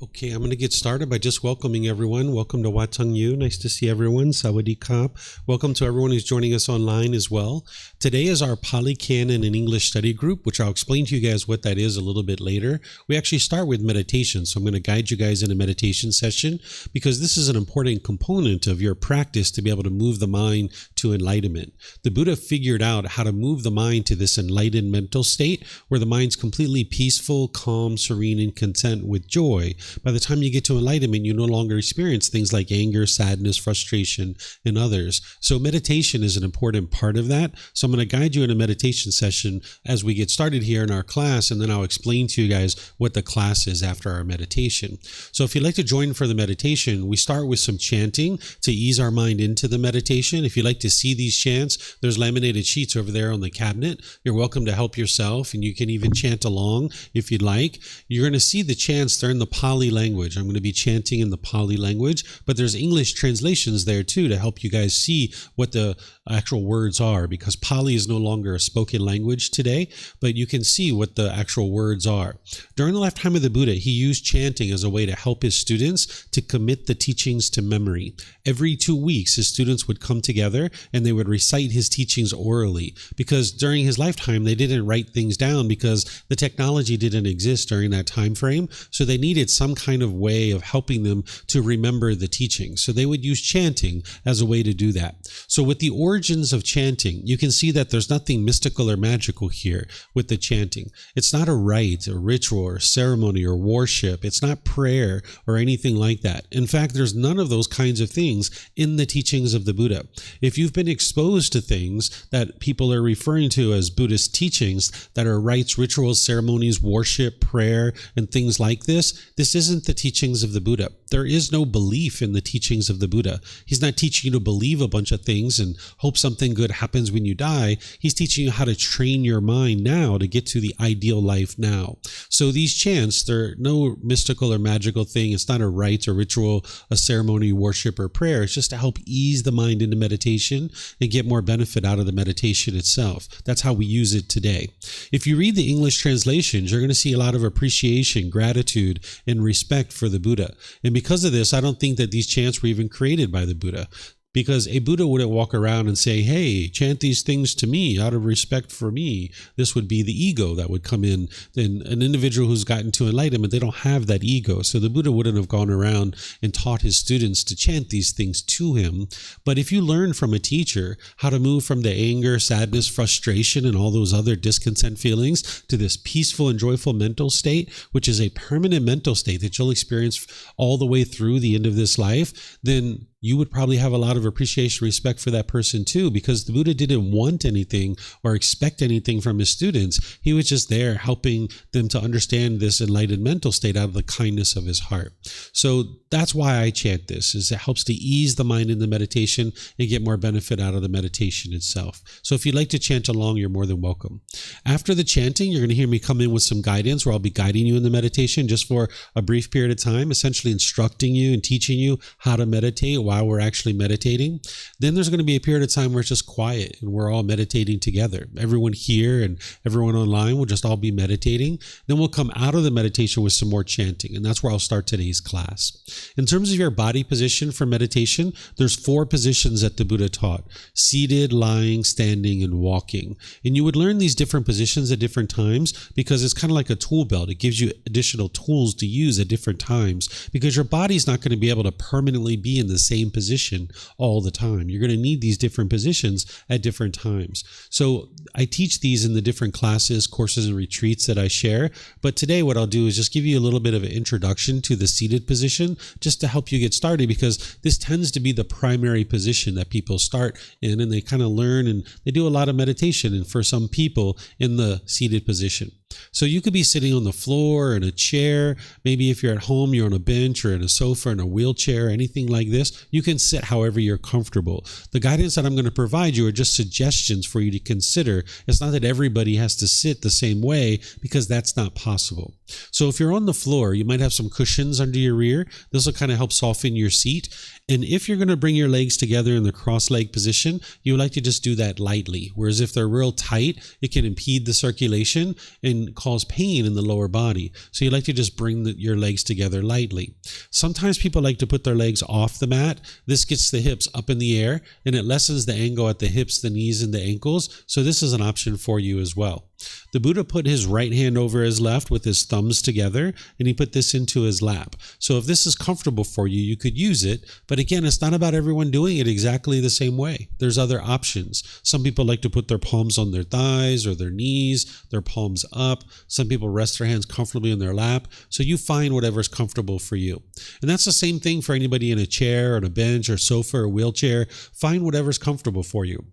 Okay, I'm going to get started by just welcoming everyone. Welcome to Wat Tung. Nice to see everyone. Sawadee Kap. Welcome to everyone who's joining us online as well. Today is our Pali Canon and English study group, which I'll explain to you guys what that is a little bit later. We actually start with meditation, so I'm going to guide you guys in a meditation session because this is an important component of your practice to be able to move the mind to enlightenment. The Buddha figured out how to move the mind to this enlightened mental state where the mind's completely peaceful, calm, serene, and content with joy. By the time you get to enlightenment, you no longer experience things like anger, sadness, frustration, and others. So meditation is an important part of that. So I'm going to guide you in a meditation session as we get started here in our class, and then I'll explain to you guys what the class is after our meditation. So if you'd like to join for the meditation, we start with some chanting to ease our mind into the meditation. If you'd like to see these chants, there's laminated sheets over there on the cabinet. You're welcome to help yourself, and you can even chant along if you'd like. You're going to see the chants. They're in the Pali language. I'm going to be chanting in the Pali language, but there's English translations there too to help you guys see what the actual words are, because Pali is no longer a spoken language today, but you can see what the actual words are. During the lifetime of the Buddha, he used chanting as a way to help his students to commit the teachings to memory. Every 2 weeks, his students would come together and they would recite his teachings orally, because during his lifetime, they didn't write things down because the technology didn't exist during that time frame. So they needed some kind of way of helping them to remember the teachings. So they would use chanting as a way to do that. So with the origins of chanting, you can see that there's nothing mystical or magical here with the chanting. It's not a rite, a ritual, or ceremony, or worship. It's not prayer or anything like that. In fact, there's none of those kinds of things in the teachings of the Buddha. If you've been exposed to things that people are referring to as Buddhist teachings that are rites, rituals, ceremonies, worship, prayer, and things like this isn't the teachings of the Buddha. There is no belief in the teachings of the Buddha. He's not teaching you to believe a bunch of things and hope something good happens when you die. He's teaching you how to train your mind now to get to the ideal life now. So these chants, they're no mystical or magical thing. It's not a rite or ritual, a ceremony, worship, or prayer. It's just to help ease the mind into meditation and get more benefit out of the meditation itself. That's how we use it today. If you read the English translations, you're going to see a lot of appreciation, gratitude, and respect for the Buddha. And because of this, I don't think that these chants were even created by the Buddha, because a Buddha wouldn't walk around and say, hey, chant these things to me out of respect for me. This would be the ego that would come in. Then an individual who's gotten to enlightenment, they don't have that ego. So the Buddha wouldn't have gone around and taught his students to chant these things to him. But if you learn from a teacher how to move from the anger, sadness, frustration, and all those other discontent feelings to this peaceful and joyful mental state, which is a permanent mental state that you'll experience all the way through the end of this life, then you would probably have a lot of appreciation, respect for that person too, because the Buddha didn't want anything or expect anything from his students. He was just there helping them to understand this enlightened mental state out of the kindness of his heart. So that's why I chant this, is it helps to ease the mind in the meditation and get more benefit out of the meditation itself. So if you'd like to chant along, you're more than welcome. After the chanting, you're going to hear me come in with some guidance where I'll be guiding you in the meditation just for a brief period of time, essentially instructing you and teaching you how to meditate while we're actually meditating. Then there's going to be a period of time where it's just quiet and we're all meditating together. Everyone here and everyone online will just all be meditating. Then we'll come out of the meditation with some more chanting, and that's where I'll start today's class. In terms of your body position for meditation, there's 4 positions that the Buddha taught: seated, lying, standing, and walking. And you would learn these different positions at different times because it's kind of like a tool belt. It gives you additional tools to use at different times because your body's not going to be able to permanently be in the same position all the time. You're going to need these different positions at different times. So I teach these in the different classes, courses, and retreats that I share. But today what I'll do is just give you a little bit of an introduction to the seated position just to help you get started, because this tends to be the primary position that people start in, and they kind of learn and they do a lot of meditation, and for some people in the seated position. So you could be sitting on the floor, in a chair. Maybe if you're at home, you're on a bench or in a sofa, in a wheelchair, anything like this. You can sit however you're comfortable. The guidance that I'm going to provide you are just suggestions for you to consider. It's not that everybody has to sit the same way, because that's not possible. So if you're on the floor, you might have some cushions under your rear. This will kind of help soften your seat. And if you're going to bring your legs together in the cross-leg position, you would like to just do that lightly. Whereas if they're real tight, it can impede the circulation and can cause pain in the lower body. So you like to just bring your legs together lightly. Sometimes people like to put their legs off the mat. This gets the hips up in the air and it lessens the angle at the hips, the knees, and the ankles. So this is an option for you as well. The Buddha put his right hand over his left with his thumbs together, and he put this into his lap. So if this is comfortable for you, you could use it. But again, it's not about everyone doing it exactly the same way. There's other options. Some people like to put their palms on their thighs or their knees, their palms up. Some people rest their hands comfortably in their lap. So you find whatever's comfortable for you. And that's the same thing for anybody in a chair, on a bench, or sofa, or wheelchair. Find whatever's comfortable for you.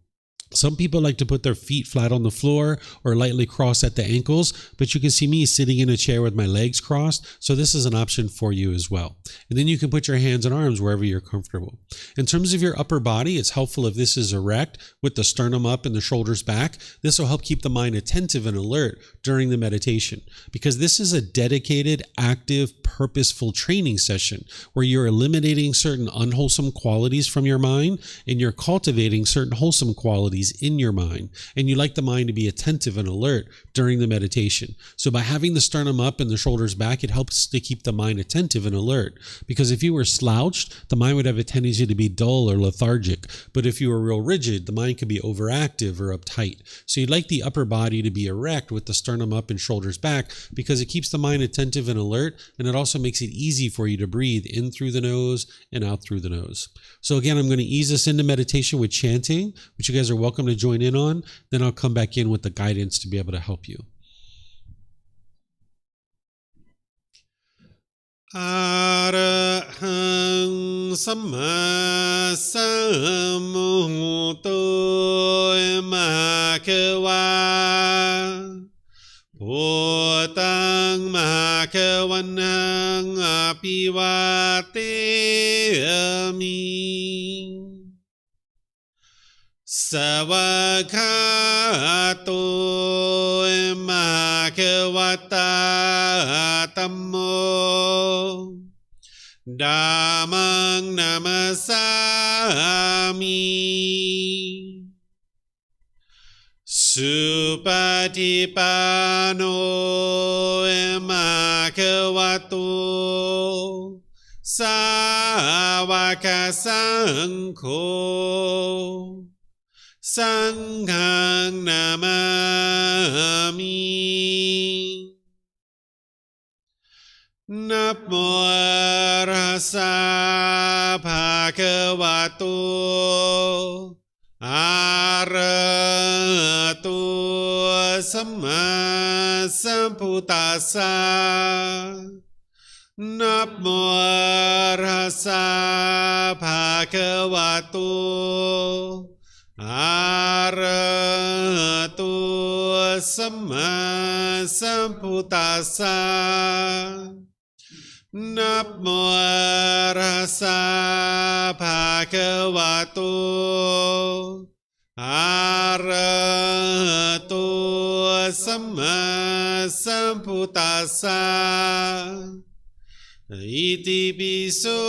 Some people like to put their feet flat on the floor or lightly crossed at the ankles, but you can see me sitting in a chair with my legs crossed, so this is an option for you as well. And then you can put your hands and arms wherever you're comfortable. In terms of your upper body, it's helpful if this is erect with the sternum up and the shoulders back. This will help keep the mind attentive and alert during the meditation, because this is a dedicated, active, purposeful training session where you're eliminating certain unwholesome qualities from your mind and you're cultivating certain wholesome qualities in your mind, and you like the mind to be attentive and alert during the meditation. So by having the sternum up and the shoulders back, it helps to keep the mind attentive and alert, because if you were slouched, the mind would have a tendency to be dull or lethargic. But if you were real rigid, the mind could be overactive or uptight. So you'd like the upper body to be erect with the sternum up and shoulders back, because it keeps the mind attentive and alert, and it also makes it easy for you to breathe in through the nose and out through the nose. So again, I'm going to ease us into meditation with chanting, which you guys are welcome to join in on. Then I'll come back in with the guidance to be able to help you. Arahang Samma Sambuddho Bhagava Bhutang Bhagavanang Apivateyami Savakato Bhagavata Tammo Dhammang Namasami Supatipano Bhagavato Sāvaka Saṅkho Sanghang Namami Namo Rasa Bhagavato Arahato Samma Sambuddhassa Namo Rasa Bhagavato Arahato Samma Sambuddhassa Namo Rasa Bhagavato Arahato Samma Sambuddhassa Iti piso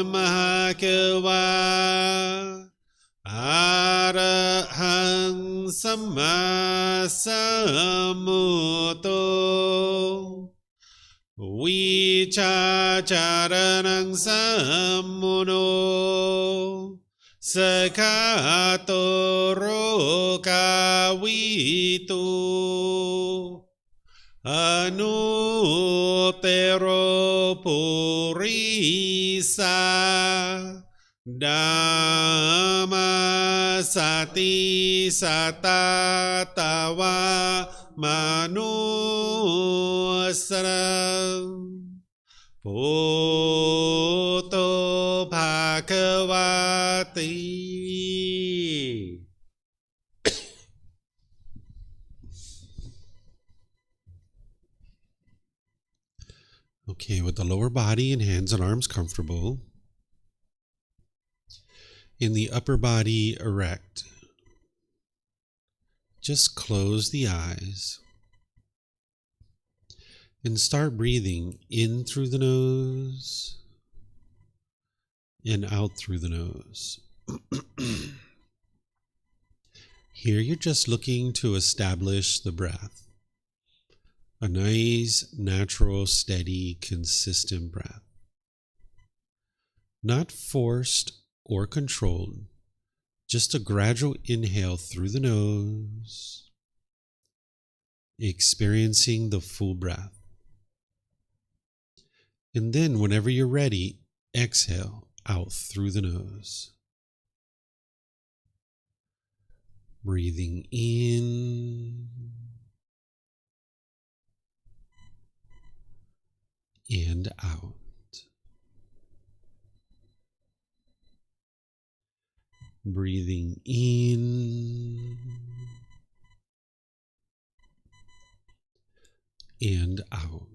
Bhagava Arahang Samma Sambuddho Vicacaranang Sammuno Sakato Rokavitu Anupero Purisa Dhamma Sati Satatawa Manusram Bhutto Bhagavati. Okay, with the lower body and hands and arms comfortable, in the upper body erect, just close the eyes and start breathing in through the nose and out through the nose. Here you're just looking to establish the breath. A nice, natural, steady, consistent breath. Not forced or controlled, just a gradual inhale through the nose, experiencing the full breath. And then whenever you're ready, exhale out through the nose. Breathing in and out. Breathing in and out.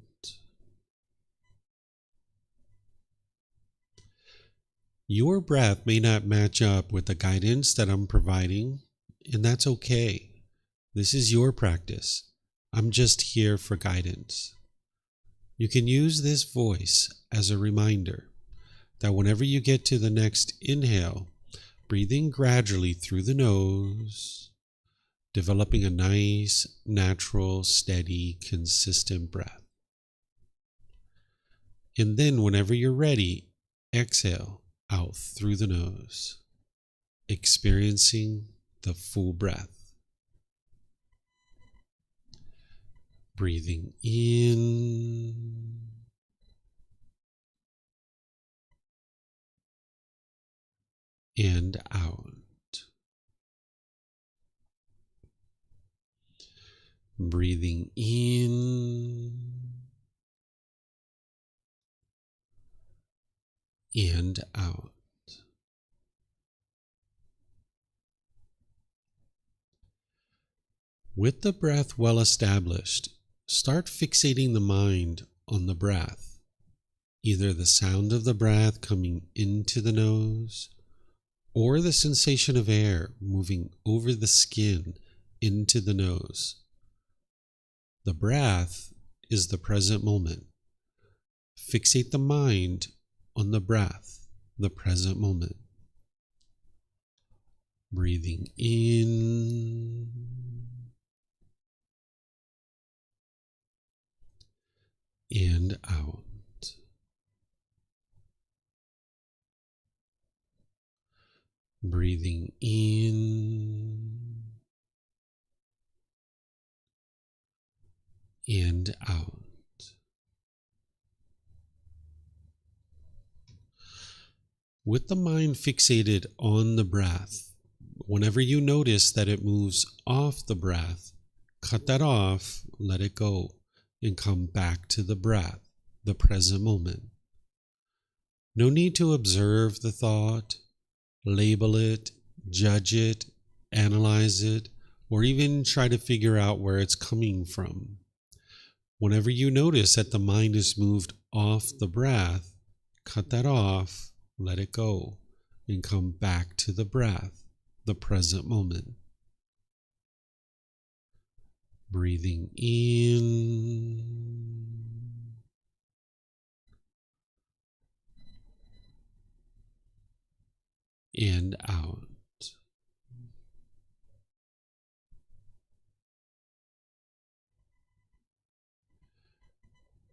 Your breath may not match up with the guidance that I'm providing, and that's okay. This is your practice. I'm just here for guidance. You can use this voice as a reminder that whenever you get to the next inhale, breathing gradually through the nose, developing a nice, natural, steady, consistent breath. And then whenever you're ready, exhale out through the nose, experiencing the full breath. Breathing in and out. Breathing in and out. With the breath well established, start fixating the mind on the breath, either the sound of the breath coming into the nose or the sensation of air moving over the skin into the nose. The breath is the present moment. Fixate the mind on the breath, the present moment. Breathing in and out. Breathing in and out. With the mind fixated on the breath, whenever you notice that it moves off the breath, cut that off, let it go, and come back to the breath, the present moment. No need to observe the thought, label it, judge it, analyze it, or even try to figure out where it's coming from. Whenever you notice that the mind is moved off the breath, cut that off, let it go, and come back to the breath, the present moment. Breathing in and out.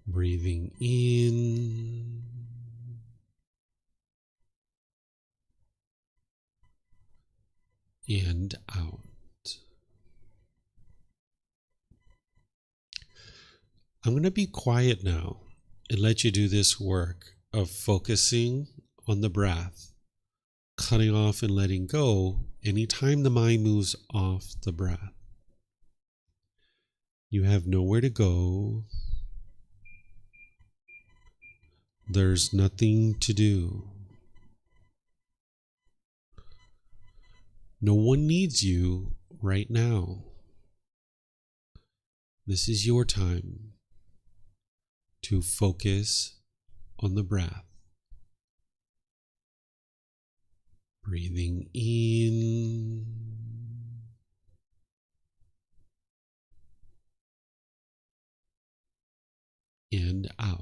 Breathing in and out. I'm going to be quiet now and let you do this work of focusing on the breath, cutting off and letting go anytime the mind moves off the breath. You have nowhere to go. There's nothing to do. No one needs you right now. This is your time to focus on the breath. Breathing in and out.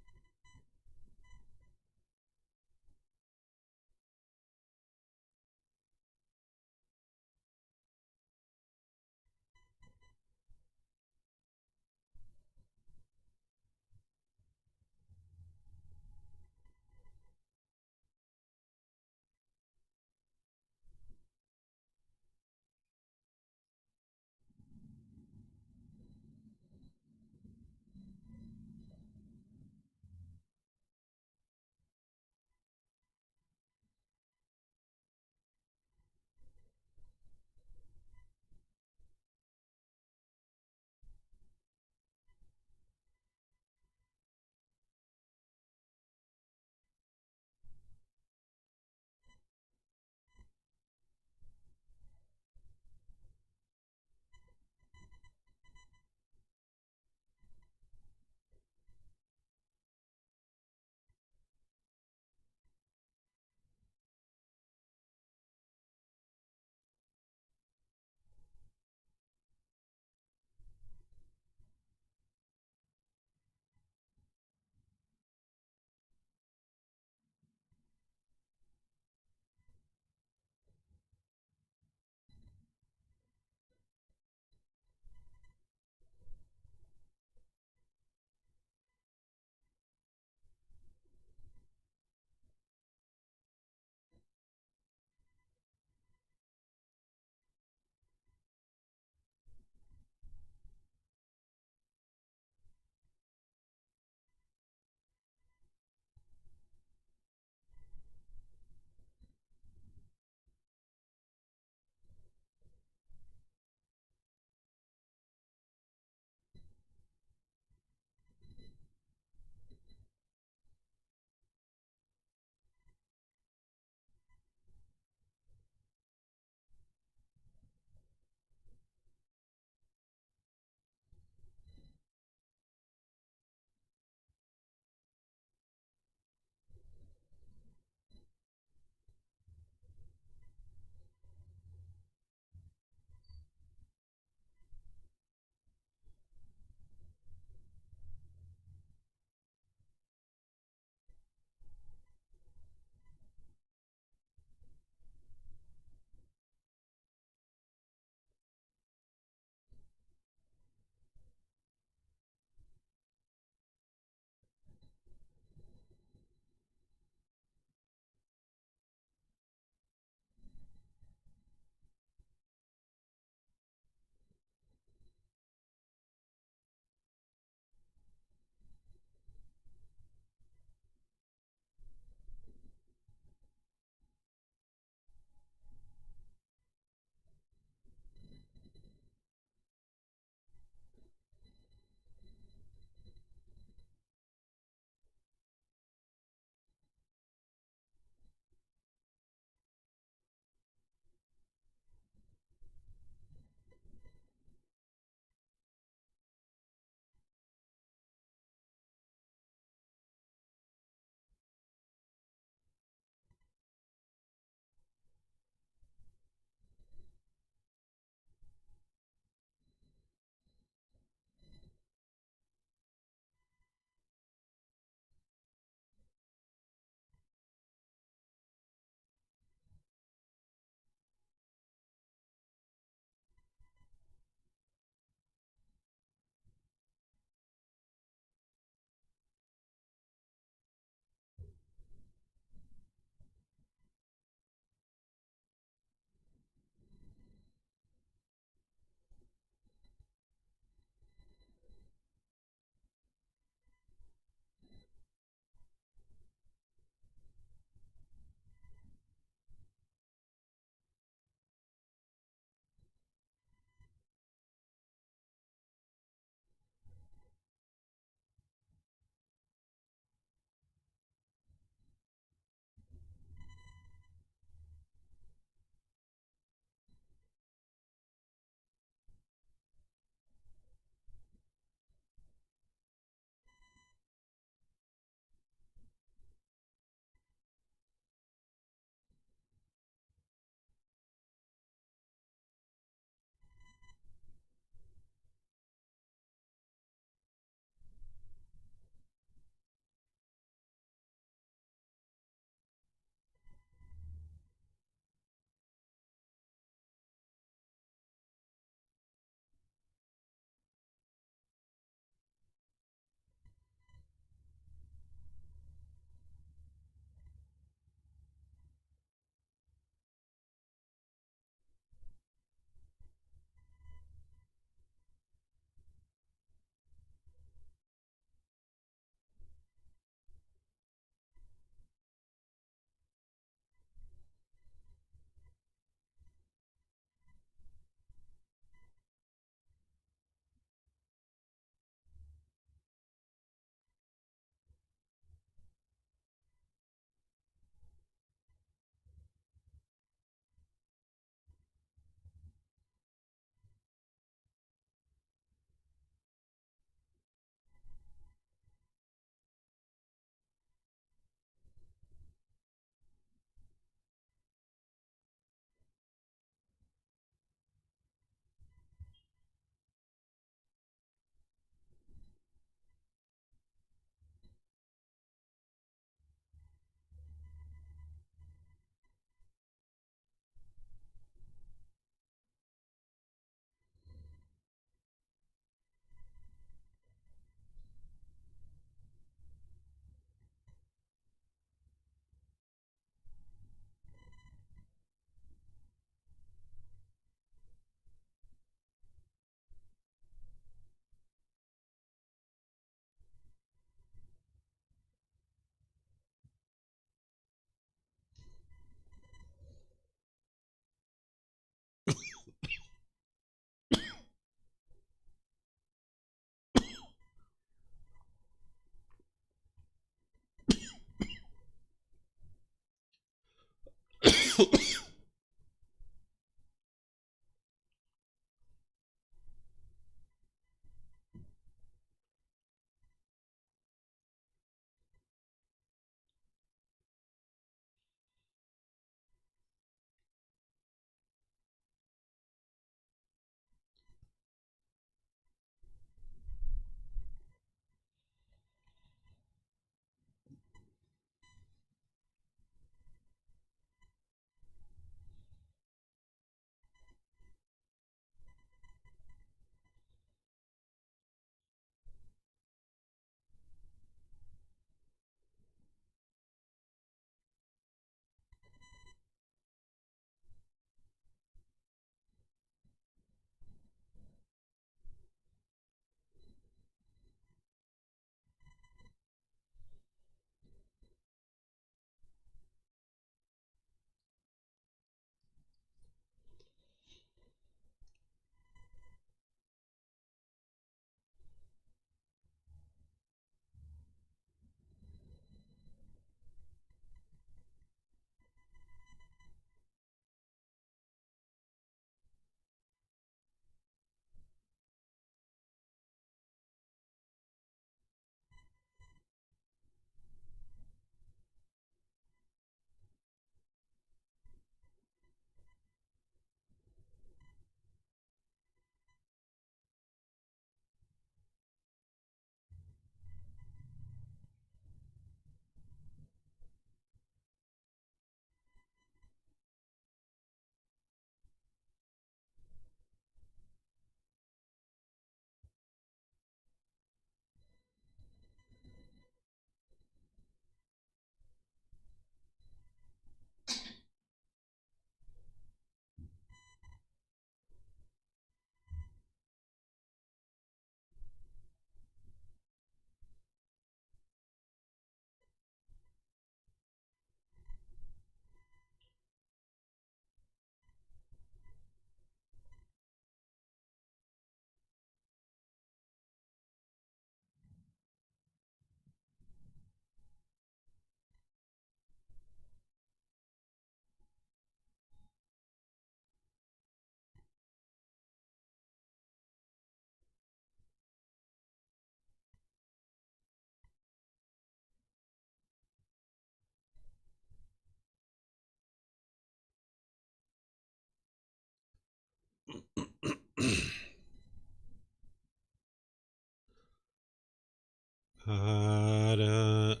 Arahang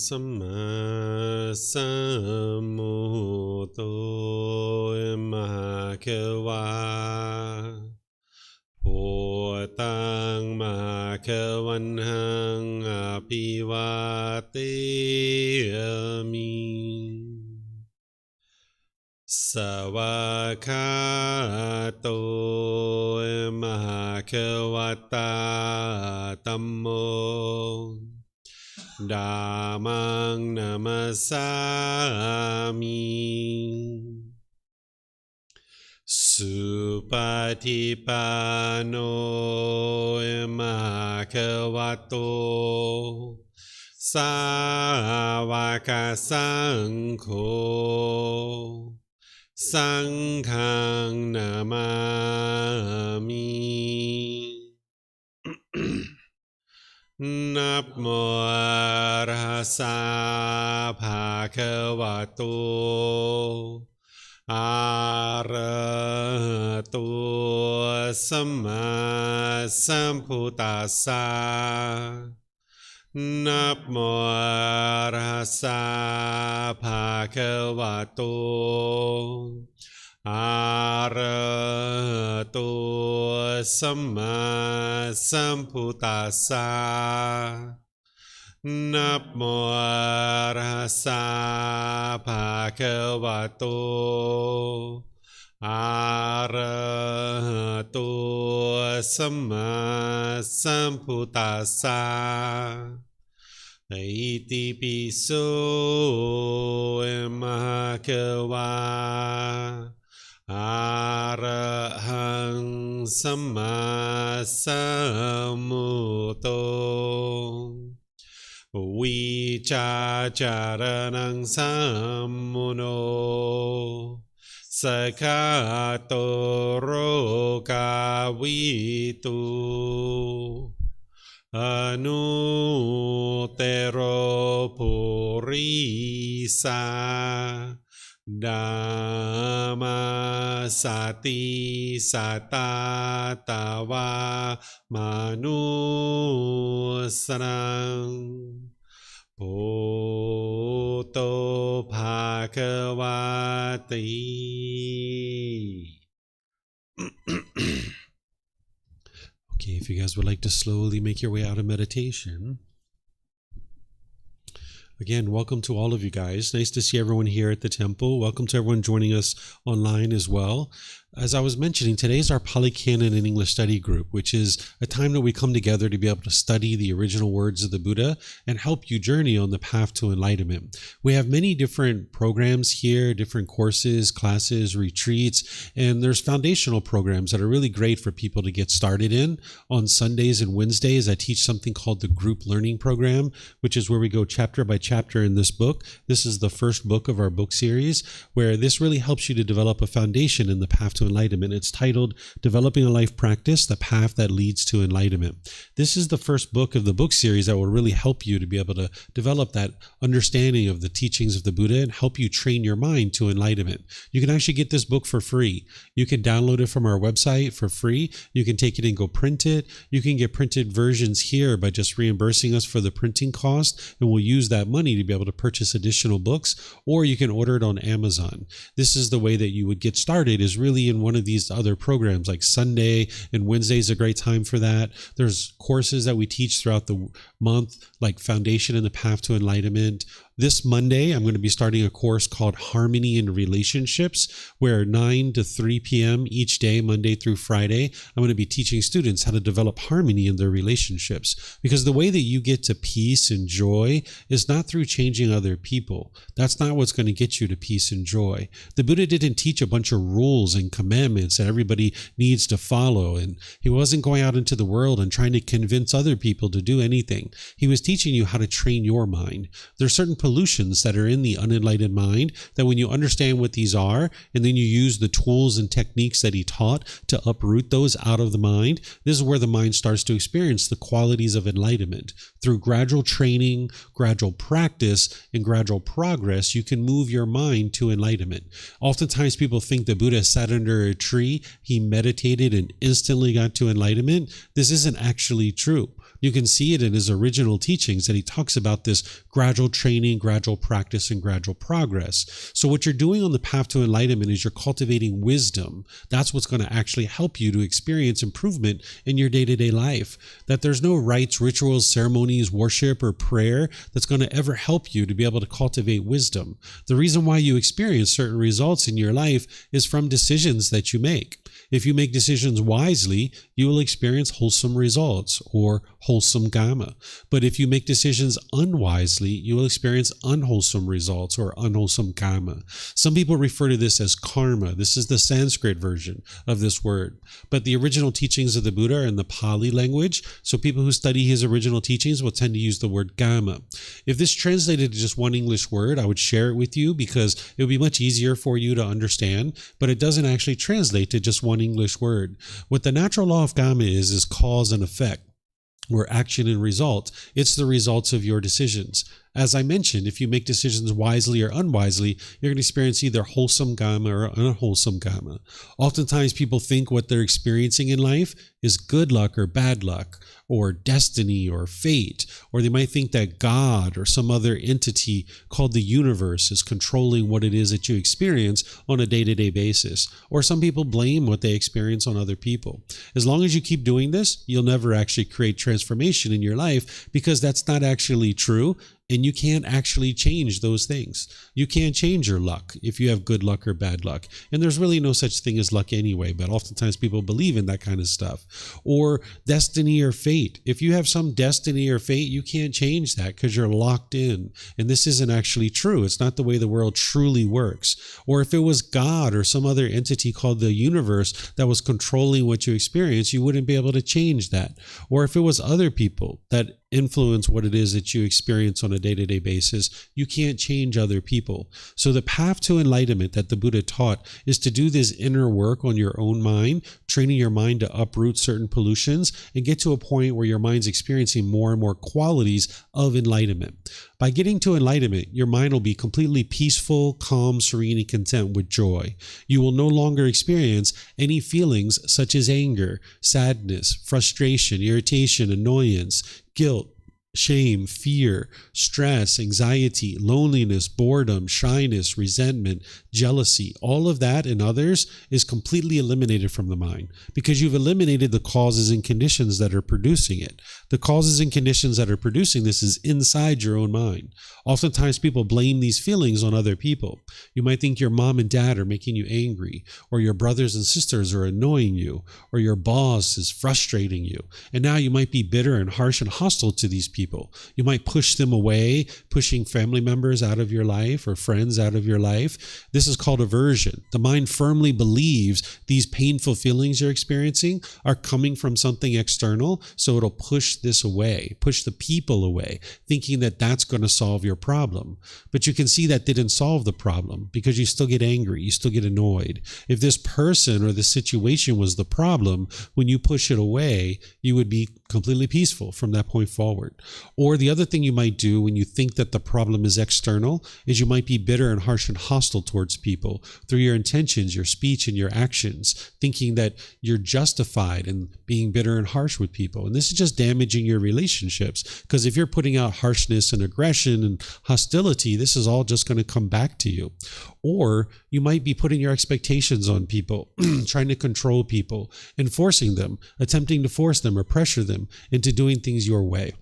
Samma Sambuddho Mahakawa Wat Tung Mahakawanhang Apivateyami Sawakato Mahakawata Tammo Dhammang Namasami Supatipano Mahakavato Sāvaka Saṅkho Sanghang Namami Namo Arhasa Bhagavato Arahato Samma Sambuddhassa Namo Arhasa Bhagavato Arahato Samma Sambuddhassa Namo Arhasa Bhagavato Arahato Samma Sambuddhassa Iti piso Mahakawa Arahang Samma Sambuddho Vicacaranang sammuno Sakato rokavitu Anutero purisa Dhamma sati satatawa manusrang Bhutto Bhagavati. Okay, if you guys would like to slowly make your way out of meditation. Again, welcome to all of you guys. Nice to see everyone here at the temple. Welcome to everyone joining us online as well. As I was mentioning, today is our Pali Canon and English study group, which is a time that we come together to be able to study the original words of the Buddha and help you journey on the path to enlightenment. We have many different programs here, different courses, classes, retreats, and there's foundational programs that are really great for people to get started in. On Sundays and Wednesdays, I teach something called the Group Learning Program, which is where we go chapter by chapter in this book. This is the first book of our book series, where this really helps you to develop a foundation in the path to enlightenment. It's titled Developing a Life Practice, the Path That Leads to Enlightenment. This is the first book of the book series that will really help you to be able to develop that understanding of the teachings of the Buddha and help you train your mind to enlightenment. You can actually get this book for free. You can download it from our website for free. You can take it and go print it. You can get printed versions here by just reimbursing us for the printing cost, and we'll use that money to be able to purchase additional books, or you can order it on Amazon. This is the way that you would get started, is really in one of these other programs, like Sunday and Wednesday is a great time for that. There's courses that we teach throughout the month, like Foundation in the Path to Enlightenment. This Monday, I'm going to be starting a course called Harmony in Relationships, where 9 to 3 p.m. each day, Monday through Friday, I'm going to be teaching students how to develop harmony in their relationships. Because the way that you get to peace and joy is not through changing other people. That's not what's going to get you to peace and joy. The Buddha didn't teach a bunch of rules and commandments that everybody needs to follow, and he wasn't going out into the world and trying to convince other people to do anything. He was teaching you how to train your mind. There's certain pollutions that are in the unenlightened mind, that when you understand what these are, and then you use the tools and techniques that he taught to uproot those out of the mind, this is where the mind starts to experience the qualities of enlightenment. Through gradual training, gradual practice, and gradual progress, you can move your mind to enlightenment. Oftentimes people think the Buddha sat under a tree, he meditated and instantly got to enlightenment. This isn't actually true. You can see it in his original teachings that he talks about this gradual training, gradual practice, and gradual progress. So what you're doing on the path to enlightenment is you're cultivating wisdom. That's what's going to actually help you to experience improvement in your day-to-day life. That there's no rites, rituals, ceremonies, worship, or prayer that's going to ever help you to be able to cultivate wisdom. The reason why you experience certain results in your life is from decisions that you make. If you make decisions wisely, you will experience wholesome results or wholesome karma. But if you make decisions unwisely, you will experience unwholesome results or unwholesome karma. Some people refer to this as karma. This is the Sanskrit version of this word. But the original teachings of the Buddha are in the Pali language, so people who study his original teachings will tend to use the word karma. If this translated to just one English word, I would share it with you because it would be much easier for you to understand, but it doesn't actually translate to just one English word. What the natural law of karma is cause and effect, or action and result. It's the results of your decisions. As I mentioned, if you make decisions wisely or unwisely, you're going to experience either wholesome karma or unwholesome karma. Oftentimes people think what they're experiencing in life is good luck or bad luck, or destiny or fate, or they might think that God or some other entity called the universe is controlling what it is that you experience on a day-to-day basis. Or some people blame what they experience on other people. As long as you keep doing this, you'll never actually create transformation in your life, because that's not actually true. And you can't actually change those things. You can't change your luck if you have good luck or bad luck. And there's really no such thing as luck anyway, but oftentimes people believe in that kind of stuff. Or destiny or fate. If you have some destiny or fate, you can't change that because you're locked in. And this isn't actually true. It's not the way the world truly works. Or if it was God or some other entity called the universe that was controlling what you experience, you wouldn't be able to change that. Or if it was other people that influence what it is that you experience on a day-to-day basis, you can't change other people. So the path to enlightenment that the Buddha taught is to do this inner work on your own mind, training your mind to uproot certain pollutions and get to a point where your mind's experiencing more and more qualities of enlightenment. By getting to enlightenment, your mind will be completely peaceful, calm, serene, and content with joy. You will no longer experience any feelings such as anger, sadness, frustration, irritation, annoyance, guilt, shame, fear, stress, anxiety, loneliness, boredom, shyness, resentment, jealousy. All of that and others is completely eliminated from the mind because you've eliminated the causes and conditions that are producing it. The causes and conditions that are producing this is inside your own mind. Oftentimes people blame these feelings on other people. You might think your mom and dad are making you angry, or your brothers and sisters are annoying you, or your boss is frustrating you. And now you might be bitter and harsh and hostile to these people. You might push them away, pushing family members out of your life or friends out of your life. This is called aversion. The mind firmly believes these painful feelings you're experiencing are coming from something external, so it'll push this away, push the people away, thinking that that's going to solve your problem. But you can see that didn't solve the problem because you still get angry, you still get annoyed. If this person or the situation was the problem, when you push it away, you would be completely peaceful from that point forward. Or the other thing you might do when you think that the problem is external is you might be bitter and harsh and hostile towards people through your intentions, your speech, and your actions, thinking that you're justified in being bitter and harsh with people. And this is just damaging your relationships, because if you're putting out harshness and aggression and hostility, this is all just going to come back to you. Or you might be putting your expectations on people, trying to control people, enforcing them, attempting to force them or pressure them into doing things your way.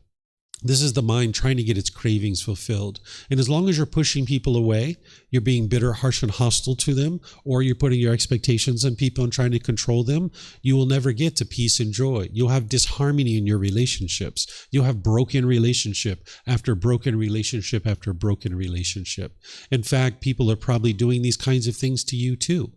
This is the mind trying to get its cravings fulfilled. And as long as you're pushing people away, you're being bitter, harsh, and hostile to them, or you're putting your expectations on people and trying to control them, you will never get to peace and joy. You'll have disharmony in your relationships. You'll have broken relationship after broken relationship after broken relationship. In fact, people are probably doing these kinds of things to you too.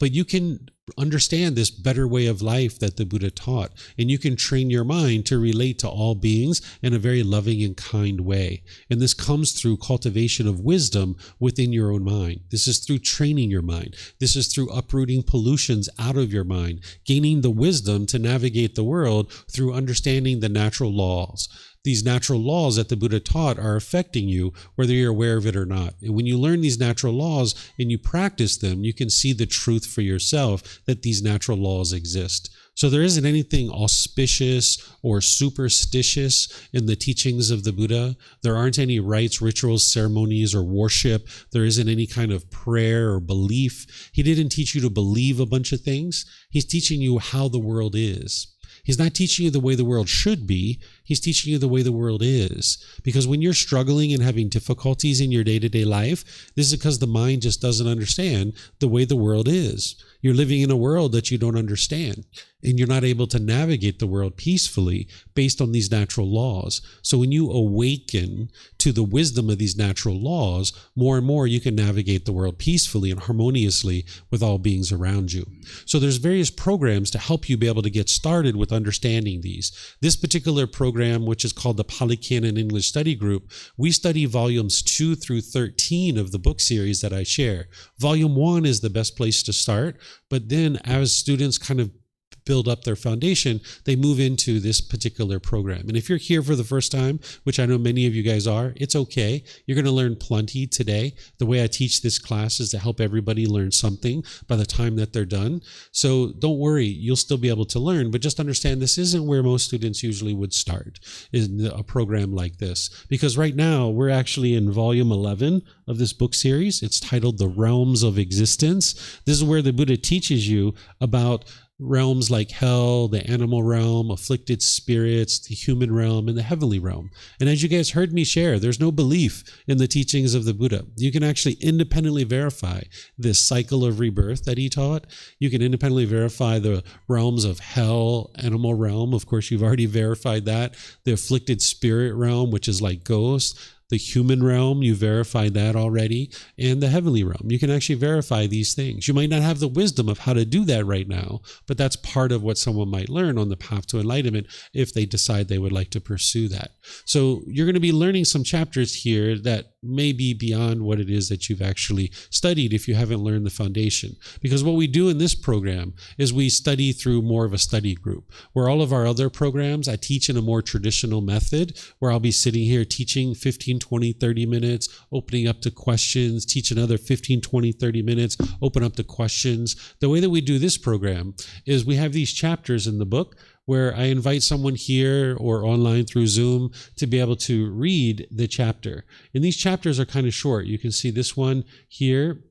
But you can understand this better way of life that the Buddha taught. And you can train your mind to relate to all beings in a very loving and kind way. And this comes through cultivation of wisdom within your own mind. This is through training your mind. This is through uprooting pollutions out of your mind, gaining the wisdom to navigate the world through understanding the natural laws. These natural laws that the Buddha taught are affecting you, whether you're aware of it or not. And when you learn these natural laws and you practice them, you can see the truth for yourself that these natural laws exist. So there isn't anything auspicious or superstitious in the teachings of the Buddha. There aren't any rites, rituals, ceremonies, or worship. There isn't any kind of prayer or belief. He didn't teach you to believe a bunch of things. He's teaching you how the world is. He's not teaching you the way the world should be. He's teaching you the way the world is. Because when you're struggling and having difficulties in your day-to-day life, this is because the mind just doesn't understand the way the world is. You're living in a world that you don't understand, and you're not able to navigate the world peacefully based on these natural laws. So when you awaken to the wisdom of these natural laws, more and more you can navigate the world peacefully and harmoniously with all beings around you. So there's various programs to help you be able to get started with understanding these. This particular program, which is called the Pali Canon English Study Group, we study volumes 2 through 13 of the book series that I share. Volume 1 is the best place to start, but then as students kind of build up their foundation, they move into this particular program. And if you're here for the first time, which I know many of you guys are, it's okay. You're going to learn plenty today. The way I teach this class is to help everybody learn something by the time that they're done. So don't worry, you'll still be able to learn, but just understand this isn't where most students usually would start in a program like this. Because right now, we're actually in volume 11 of this book series. It's titled The Realms of Existence. This is where the Buddha teaches you about realms like hell, the animal realm, afflicted spirits, the human realm, and the heavenly realm. And as you guys heard me share, there's no belief in the teachings of the Buddha. You can actually independently verify this cycle of rebirth that he taught. You can independently verify the realms of hell, animal realm. Of course, you've already verified that. The afflicted spirit realm, which is like ghosts. The human realm, you verified that already, and the heavenly realm. You can actually verify these things. You might not have the wisdom of how to do that right now, but that's part of what someone might learn on the path to enlightenment if they decide they would like to pursue that. So you're going to be learning some chapters here that may be beyond what it is that you've actually studied if you haven't learned the foundation. Because what we do in this program is we study through more of a study group, where all of our other programs, I teach in a more traditional method, where I'll be sitting here teaching 15, 20, 30 minutes, opening up to questions, teach another 15, 20, 30 minutes, open up to questions. The way that we do this program is we have these chapters in the book where I invite someone here or online through Zoom to be able to read the chapter. And these chapters are kind of short. You can see this one here.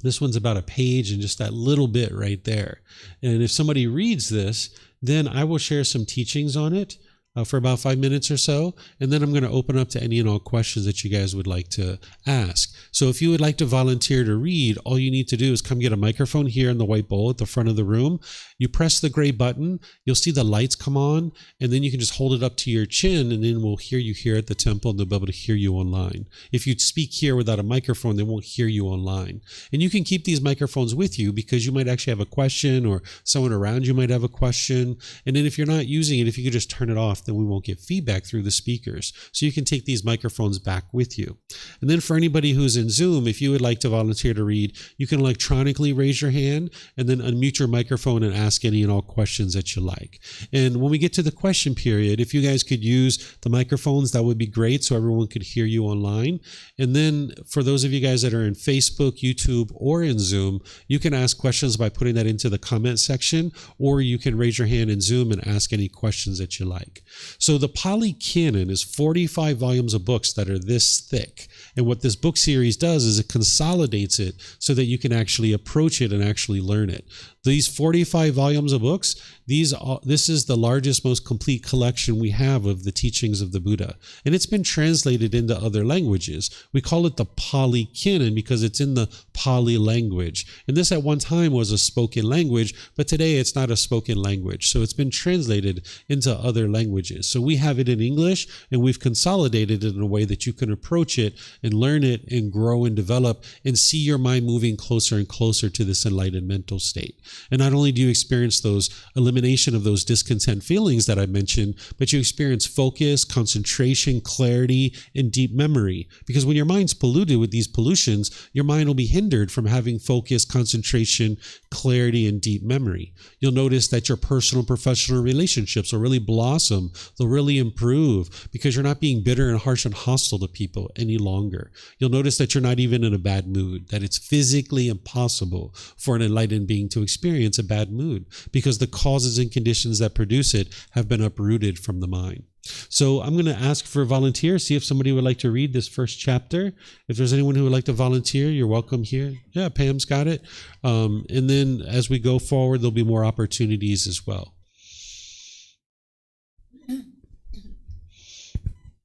This one's about a page and just that little bit right there. And if somebody reads this, then I will share some teachings on it for about 5 minutes or so, and then I'm going to open up to any and all questions that you guys would like to ask. So if you would like to volunteer to read, all you need to do is come get a microphone here in the white bowl at the front of the room. You press the gray button, you'll see the lights come on, and then you can just hold it up to your chin, and then we'll hear you here at the temple, and they'll be able to hear you online. If you speak here without a microphone, they won't hear you online. And you can keep these microphones with you because you might actually have a question, or someone around you might have a question. And then if you're not using it, if you could just turn it off, then we won't get feedback through the speakers. So you can take these microphones back with you. And then for anybody who's in Zoom, if you would like to volunteer to read, you can electronically raise your hand and then unmute your microphone and ask any and all questions that you like. And when we get to the question period, if you guys could use the microphones, that would be great so everyone could hear you online. And then for those of you guys that are in Facebook, YouTube, or in Zoom, you can ask questions by putting that into the comment section, or you can raise your hand in Zoom and ask any questions that you like. So the Pali Canon is 45 volumes of books that are this thick. And what this book series does is it consolidates it so that you can actually approach it and actually learn it. These 45 volumes of books, this is the largest, most complete collection we have of the teachings of the Buddha. And it's been translated into other languages. We call it the Pali Canon because it's in the Pali language. And this at one time was a spoken language, but today it's not a spoken language. So it's been translated into other languages. languages. So we have it in English, and we've consolidated it in a way that you can approach it and learn it and grow and develop and see your mind moving closer and closer to this enlightened mental state. And not only do you experience those elimination of those discontent feelings that I mentioned, but you experience focus, concentration, clarity, and deep memory. Because when your mind's polluted with these pollutions, your mind will be hindered from having focus, concentration, clarity, and deep memory. You'll notice that your personal and professional relationships will really blossom. They'll really improve because you're not being bitter and harsh and hostile to people any longer. You'll notice that you're not even in a bad mood, that it's physically impossible for an enlightened being to experience a bad mood because the causes and conditions that produce it have been uprooted from the mind. So I'm going to ask for a volunteer, see if somebody would like to read this first chapter. If there's anyone who would like to volunteer, you're welcome here. Yeah, Pam's got it. And then as we go forward, there'll be more opportunities as well.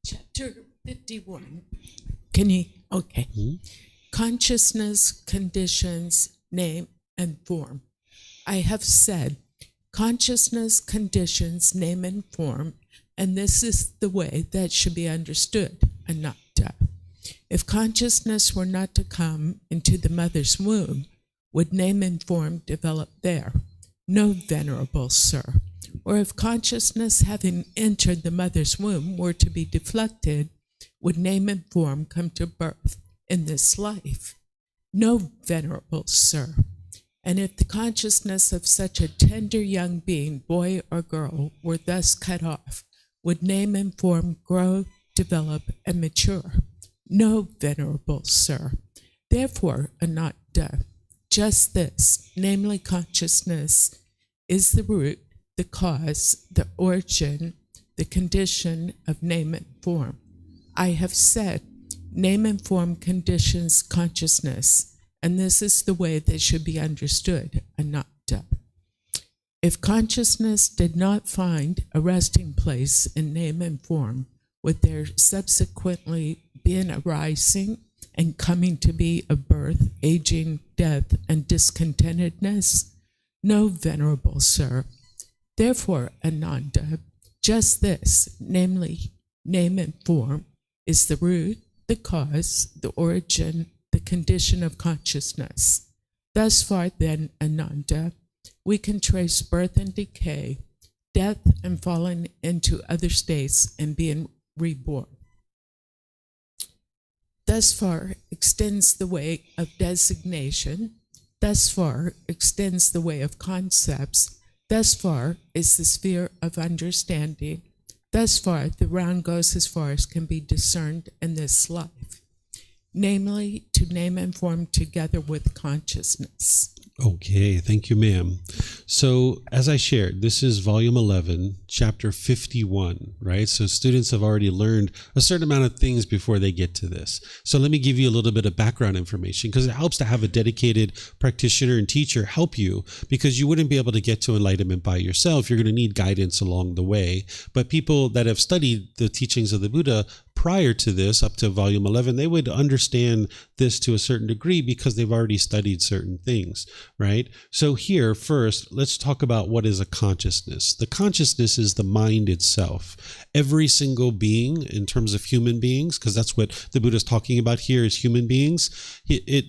Chapter 51. Can you? Okay. Consciousness, conditions, name, and form. I have said consciousness, conditions, name, and form, and this is the way that should be understood, anatta. If consciousness were not to come into the mother's womb, would name and form develop there? No, venerable sir. Or if consciousness having entered the mother's womb were to be deflected, would name and form come to birth in this life? No, venerable sir. And if the consciousness of such a tender young being, boy or girl, were thus cut off, would name and form grow, develop, and mature? No, venerable sir. Therefore, anatta, just this, namely consciousness, is the root, the cause, the origin, the condition of name and form. I have said, name and form conditions consciousness, and this is the way they should be understood, anatta. If consciousness did not find a resting place in name and form, would there subsequently be an arising and coming to be of birth, aging, death, and discontentedness? No, venerable sir. Therefore, anatta, just this, namely name and form, is the root, the cause, the origin, the condition of consciousness. Thus far then, anatta, we can trace birth and decay, death and falling into other states and being reborn. Thus far extends the way of designation, thus far extends the way of concepts, thus far is the sphere of understanding, thus far the round goes as far as can be discerned in this life, namely to name and form together with consciousness. Okay, thank you, ma'am. So as I shared, this is volume 11, chapter 51, right? So students have already learned a certain amount of things before they get to this. So let me give you a little bit of background information because it helps to have a dedicated practitioner and teacher help you because you wouldn't be able to get to enlightenment by yourself. You're going to need guidance along the way. But people that have studied the teachings of the Buddha prior to this, up to volume 11, they would understand this to a certain degree because they've already studied certain things, right? So here, first, let's talk about what is a consciousness. The consciousness is the mind itself. Every single being, in terms of human beings, because that's what the Buddha is talking about here is human beings,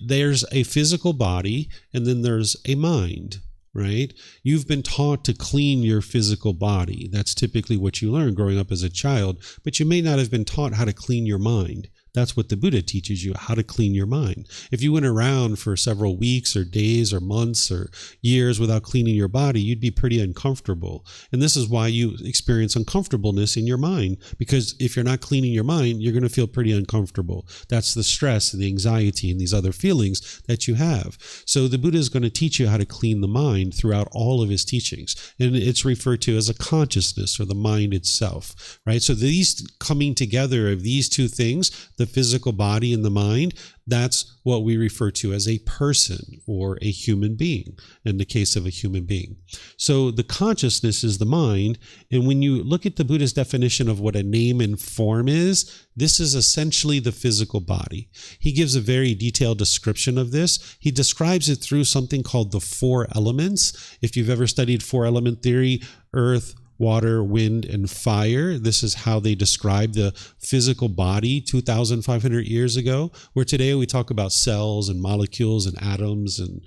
there's a physical body and then there's a mind. Right? You've been taught to clean your physical body. That's typically what you learn growing up as a child, but you may not have been taught how to clean your mind. That's what the Buddha teaches you, how to clean your mind. If you went around for several weeks or days or months or years without cleaning your body, you'd be pretty uncomfortable. And this is why you experience uncomfortableness in your mind, because if you're not cleaning your mind, you're going to feel pretty uncomfortable. That's the stress and the anxiety and these other feelings that you have. So the Buddha is going to teach you how to clean the mind throughout all of his teachings. And it's referred to as a consciousness or the mind itself, right? So these coming together of these two things, the physical body and the mind, that's what we refer to as a person or a human being in the case of a human being. So the consciousness is the mind. And when you look at the Buddha's definition of what a name and form is, this is essentially the physical body. He gives a very detailed description of this. He describes it through something called the four elements. If you've ever studied four element theory, earth, water, wind, and fire. This is how they describe the physical body 2,500 years ago, where today we talk about cells and molecules and atoms and,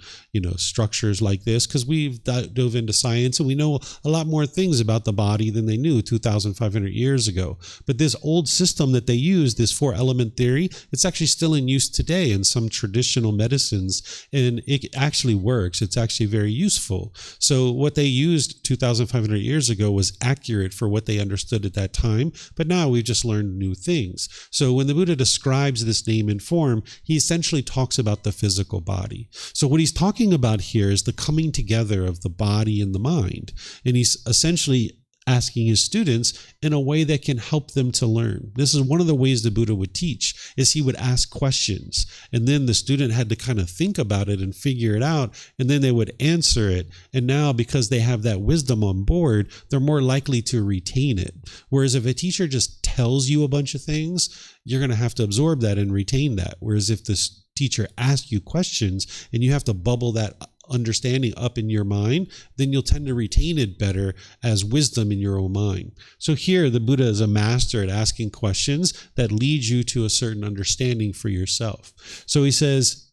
structures like this, because we've dove into science and we know a lot more things about the body than they knew 2,500 years ago. But this old system that they used, this 4-element theory, it's actually still in use today in some traditional medicines, and it actually works. It's actually very useful. So what they used 2,500 years ago was accurate for what they understood at that time, but now we've just learned new things. So when the Buddha describes this name and form, he essentially talks about the physical body. So what he's talking about here is the coming together of the body and the mind. And he's essentially asking his students in a way that can help them to learn. This is one of the ways the Buddha would teach, is he would ask questions, and then the student had to kind of think about it and figure it out, and then they would answer it. And now, because they have that wisdom on board, they're more likely to retain it. Whereas if a teacher just tells you a bunch of things, you're going to have to absorb that and retain that. Whereas if this teacher asks you questions and you have to bubble that understanding up in your mind, then you'll tend to retain it better as wisdom in your own mind. So here the Buddha is a master at asking questions that lead you to a certain understanding for yourself. So he says,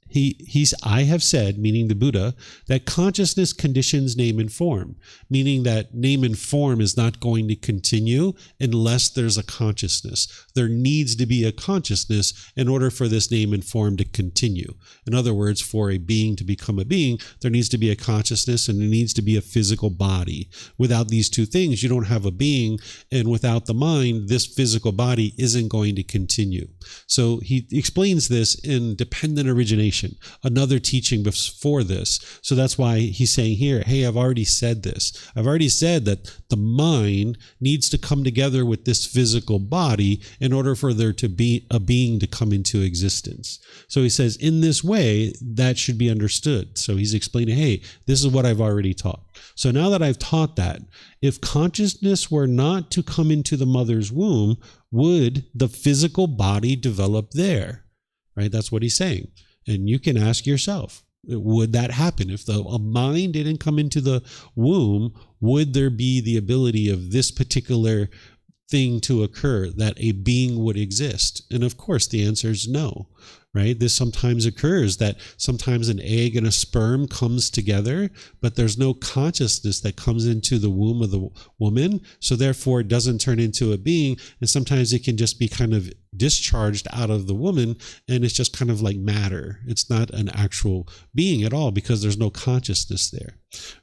I have said, meaning the Buddha, that consciousness conditions name and form, meaning that name and form is not going to continue unless there's a consciousness. There needs to be a consciousness in order for this name and form to continue. In other words, for a being to become a being, there needs to be a consciousness and there needs to be a physical body. Without these two things, you don't have a being, and without the mind, this physical body isn't going to continue. So he explains this in dependent origination, another teaching before this. So that's why he's saying here, hey, I've already said this. I've already said that the mind needs to come together with this physical body in order for there to be a being to come into existence. So he says, in this way, that should be understood. So he's explaining, hey, this is what I've already taught. So now that I've taught that, if consciousness were not to come into the mother's womb, would the physical body develop there? Right? That's what he's saying. And you can ask yourself, would that happen? If a mind didn't come into the womb, would there be the ability of this particular thing to occur, that a being would exist? And of course, the answer is no, right? This sometimes occurs, that sometimes an egg and a sperm comes together, but there's no consciousness that comes into the womb of the woman. So therefore, it doesn't turn into a being. And sometimes it can just be kind of discharged out of the woman, and it's just kind of like matter. It's not an actual being at all because there's no consciousness there,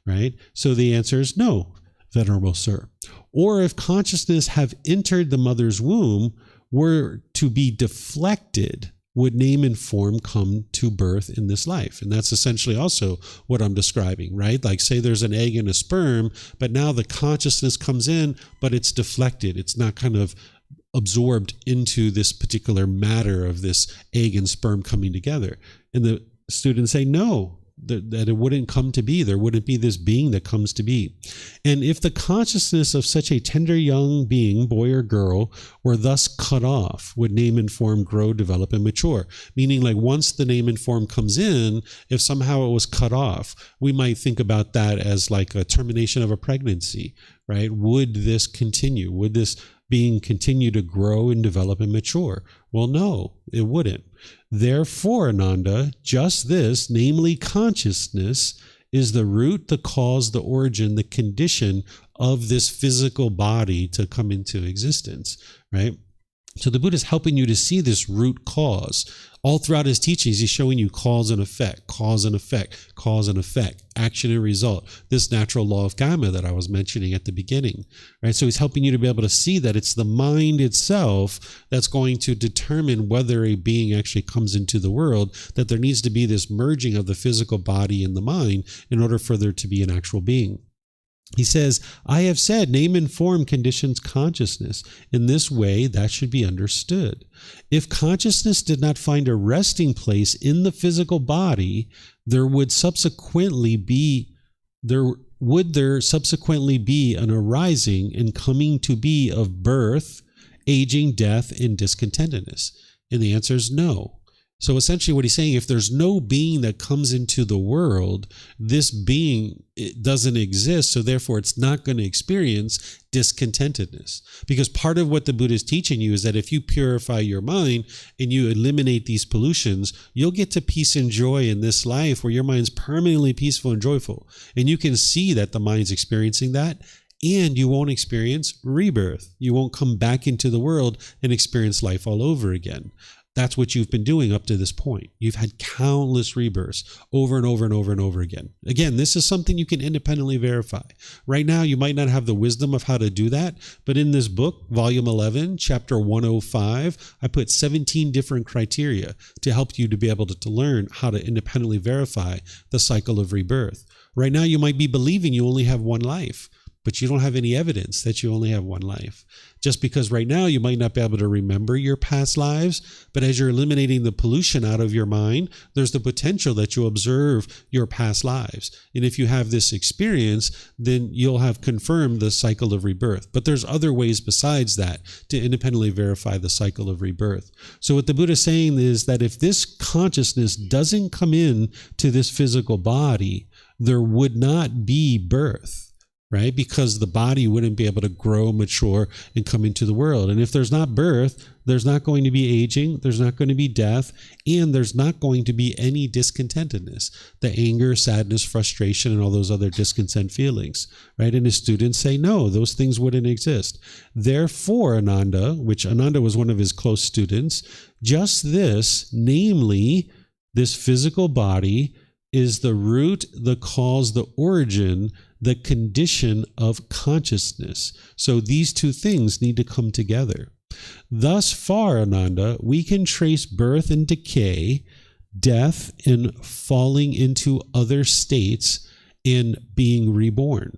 right? So the answer is no, Venerable Sir. Or if consciousness have entered the mother's womb, were to be deflected, would name and form come to birth in this life? And that's essentially also what I'm describing, right? Like, say there's an egg and a sperm, but now the consciousness comes in, but it's deflected. It's not kind of absorbed into this particular matter of this egg and sperm coming together. And the students say, no, that it wouldn't come to be. There wouldn't be this being that comes to be. And if the consciousness of such a tender young being, boy or girl, were thus cut off, would name and form grow, develop, and mature? Meaning, like, once the name and form comes in, if somehow it was cut off, we might think about that as like a termination of a pregnancy, right? Would this continue? Would this being continue to grow and develop and mature? Well, no, it wouldn't. Therefore, Ananda, just this, namely consciousness, is the root, the cause, the origin, the condition of this physical body to come into existence, right? So the Buddha is helping you to see this root cause. All throughout his teachings, he's showing you cause and effect, cause and effect, cause and effect, action and result, this natural law of karma that I was mentioning at the beginning, right? So he's helping you to be able to see that it's the mind itself that's going to determine whether a being actually comes into the world, that there needs to be this merging of the physical body and the mind in order for there to be an actual being. He says, I have said name and form conditions consciousness. In this way, that should be understood. If consciousness did not find a resting place in the physical body, there would subsequently be an arising and coming to be of birth, aging, death, and discontentedness? And the answer is no. So essentially what he's saying, if there's no being that comes into the world, this being, it doesn't exist. So therefore it's not going to experience discontentedness. Because part of what the Buddha is teaching you is that if you purify your mind and you eliminate these pollutions, you'll get to peace and joy in this life where your mind's permanently peaceful and joyful. And you can see that the mind's experiencing that. And you won't experience rebirth. You won't come back into the world and experience life all over again. That's what you've been doing up to this point. You've had countless rebirths over and over and over and over again. Again, this is something you can independently verify. Right now, you might not have the wisdom of how to do that, but in this book, volume 11, chapter 105, I put 17 different criteria to help you to be able to learn how to independently verify the cycle of rebirth. Right now, you might be believing you only have one life, but you don't have any evidence that you only have one life. Just because right now you might not be able to remember your past lives, but as you're eliminating the pollution out of your mind, there's the potential that you'll observe your past lives. And if you have this experience, then you'll have confirmed the cycle of rebirth. But there's other ways besides that to independently verify the cycle of rebirth. So what the Buddha is saying is that if this consciousness doesn't come in to this physical body, there would not be birth. Right? Because the body wouldn't be able to grow, mature, and come into the world. And if there's not birth, there's not going to be aging, there's not going to be death, and there's not going to be any discontentedness. The anger, sadness, frustration, and all those other discontent feelings. Right? And his students say, no, those things wouldn't exist. Therefore, Ananda, which Ananda was one of his close students, just this, namely, this physical body, is the root, the cause, the origin, the condition of consciousness. So these two things need to come together. Thus far, Ananda, we can trace birth and decay, death and falling into other states, and being reborn.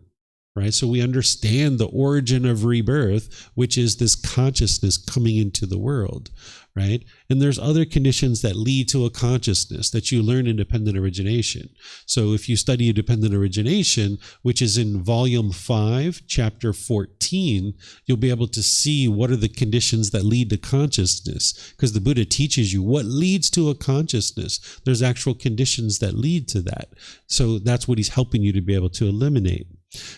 Right? So we understand the origin of rebirth, which is this consciousness coming into the world, right? And there's other conditions that lead to a consciousness that you learn in dependent origination. So if you study dependent origination, which is in volume 5, chapter 14, you'll be able to see what are the conditions that lead to consciousness, because the Buddha teaches you what leads to a consciousness. There's actual conditions that lead to that. So that's what he's helping you to be able to eliminate.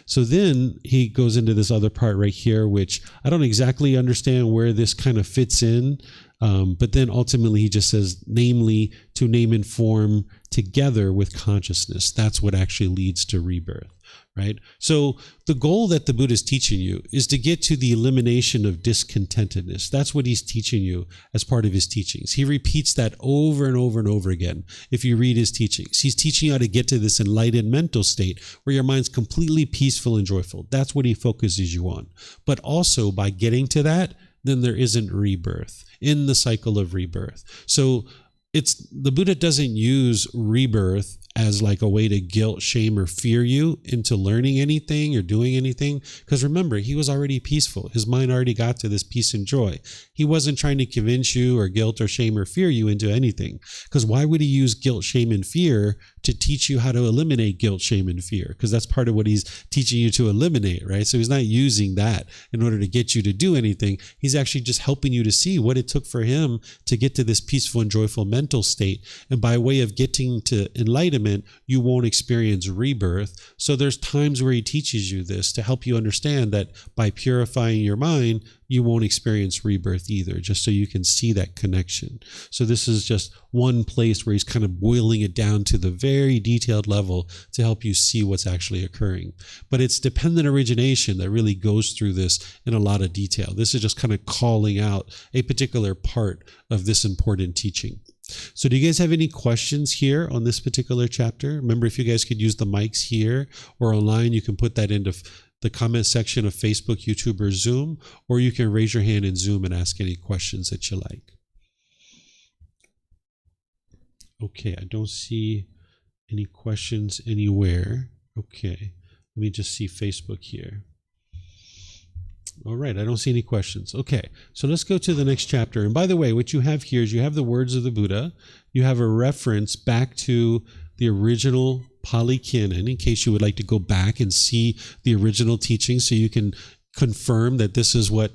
So then he goes into this other part right here, which I don't exactly understand where this kind of fits in. But then ultimately he just says, namely, to name and form together with consciousness. That's what actually leads to rebirth, right? So the goal that the Buddha is teaching you is to get to the elimination of discontentedness. That's what he's teaching you as part of his teachings. He repeats that over and over and over again. If you read his teachings, he's teaching you how to get to this enlightened mental state where your mind's completely peaceful and joyful. That's what he focuses you on. But also by getting to that, then there isn't rebirth in the cycle of rebirth. So the Buddha doesn't use rebirth as like a way to guilt, shame, or fear you into learning anything or doing anything. Because remember, he was already peaceful. His mind already got to this peace and joy. He wasn't trying to convince you or guilt or shame or fear you into anything. Because why would he use guilt, shame, and fear to teach you how to eliminate guilt, shame, and fear? Because that's part of what he's teaching you to eliminate, right? So he's not using that in order to get you to do anything. He's actually just helping you to see what it took for him to get to this peaceful and joyful mental state. And by way of getting to enlightenment, you won't experience rebirth. So there's times where he teaches you this to help you understand that by purifying your mind, you won't experience rebirth either, just so you can see that connection. So this is just one place where he's kind of boiling it down to the very detailed level to help you see what's actually occurring. But it's dependent origination that really goes through this in a lot of detail. This is just kind of calling out a particular part of this important teaching. So do you guys have any questions here on this particular chapter? Remember, if you guys could use the mics here or online, you can put that into the comment section of Facebook, YouTube, or Zoom, or you can raise your hand in Zoom and ask any questions that you like. Okay, I don't see any questions anywhere. Okay, let me just see Facebook here. All right, I don't see any questions. Okay, so let's go to the next chapter. And by the way, what you have here is you have the words of the Buddha. You have a reference back to the original Pali Canon in case you would like to go back and see the original teaching so you can confirm that this is what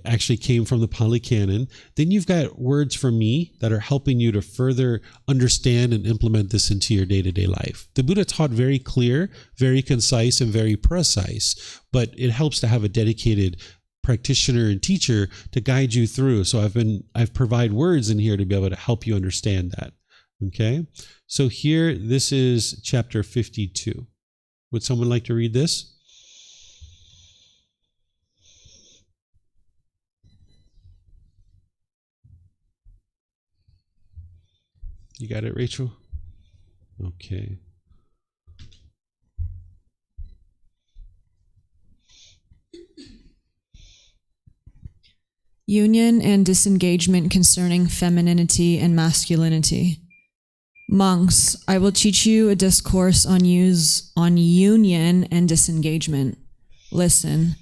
actually came from the Pali Canon. Then you've got words from me that are helping you to further understand and implement this into your day-to-day life. The Buddha taught very clear, very concise, and very precise, but it helps to have a dedicated practitioner and teacher to guide you through. So I've provided words in here to be able to help you understand that. Okay. So here, this is chapter 52. Would someone like to read this? You got it, Rachel? Okay. Union and disengagement concerning femininity and masculinity. Monks, I will teach you a discourse on union and disengagement. Listen.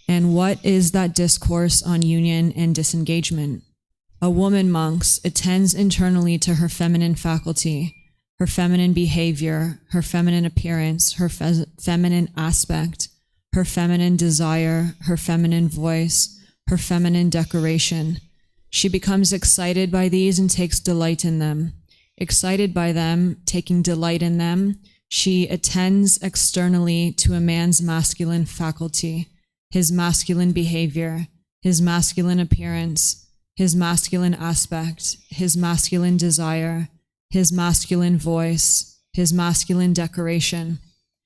And what is that discourse on union and disengagement? A woman, monks, attends internally to her feminine faculty, her feminine behavior, her feminine appearance, her feminine aspect, her feminine desire, her feminine voice, her feminine decoration. She becomes excited by these and takes delight in them. Excited by them, taking delight in them, she attends externally to a man's masculine faculty, his masculine behavior, his masculine appearance, his masculine aspect, his masculine desire, his masculine voice, his masculine decoration.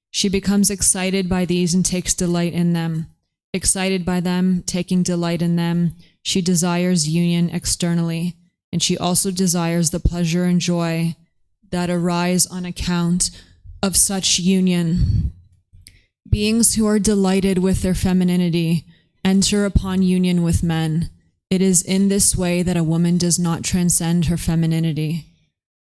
She becomes excited by these and takes delight in them. Excited by them, taking delight in them, she desires union externally, and she also desires the pleasure and joy that arise on account of such union. Beings who are delighted with their femininity enter upon union with men. It is in this way that a woman does not transcend her femininity.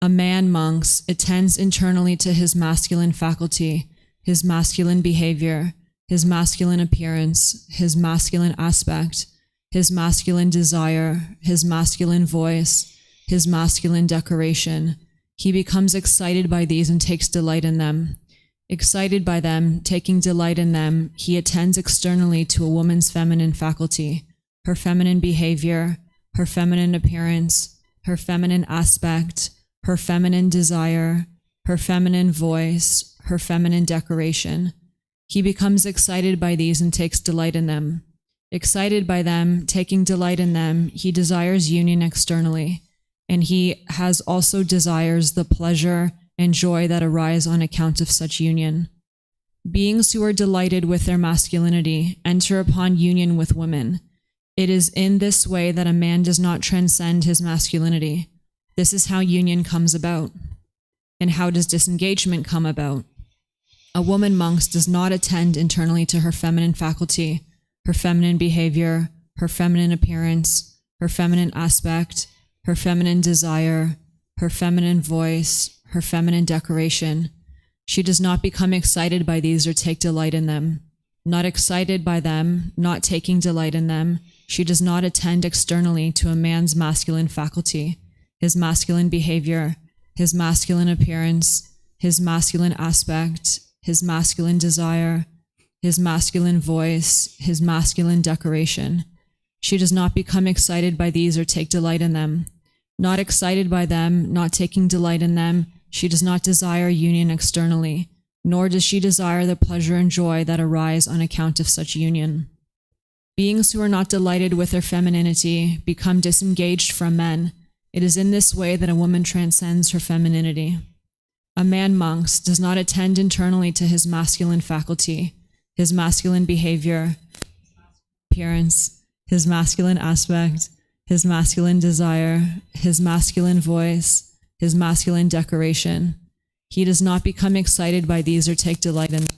A man, monks, attends internally to his masculine faculty, his masculine behavior, his masculine appearance, his masculine aspect, his masculine desire, his masculine voice, his masculine decoration. He becomes excited by these and takes delight in them. Excited by them, taking delight in them, he attends externally to a woman's feminine faculty, her feminine behavior, her feminine appearance, her feminine aspect, her feminine desire, her feminine voice, her feminine decoration. He becomes excited by these and takes delight in them. Excited by them, taking delight in them, he desires union externally, and he has also desires the pleasure and joy that arise on account of such union. Beings who are delighted with their masculinity enter upon union with women. It is in this way that a man does not transcend his masculinity. This is how union comes about. And how does disengagement come about? A woman, monks, does not attend internally to her feminine faculty, her feminine behavior, her feminine appearance, her feminine aspect, her feminine desire, her feminine voice, her feminine decoration. She does not become excited by these or take delight in them. Not excited by them, not taking delight in them, she does not attend externally to a man's masculine faculty, his masculine behavior, his masculine appearance, his masculine aspect, his masculine desire, his masculine voice, his masculine decoration. She does not become excited by these or take delight in them. Not excited by them, not taking delight in them, she does not desire union externally, nor does she desire the pleasure and joy that arise on account of such union. Beings who are not delighted with their femininity become disengaged from men. It is in this way that a woman transcends her femininity. A man, monks, does not attend internally to his masculine faculty, his masculine behavior, appearance, his masculine aspect, his masculine desire, his masculine voice, his masculine decoration. He does not become excited by these or take delight in them.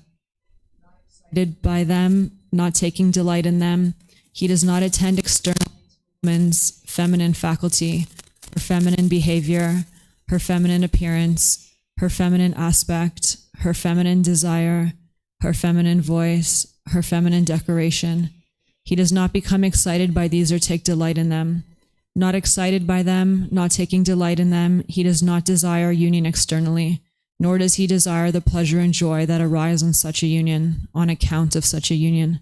Not excited by them, not taking delight in them, he does not attend externally to a woman's feminine faculty, her feminine behavior, her feminine appearance, her feminine aspect, her feminine desire, her feminine voice, her feminine decoration. He does not become excited by these or take delight in them. Not excited by them, not taking delight in them, he does not desire union externally, nor does he desire the pleasure and joy that arise on such a union, on account of such a union.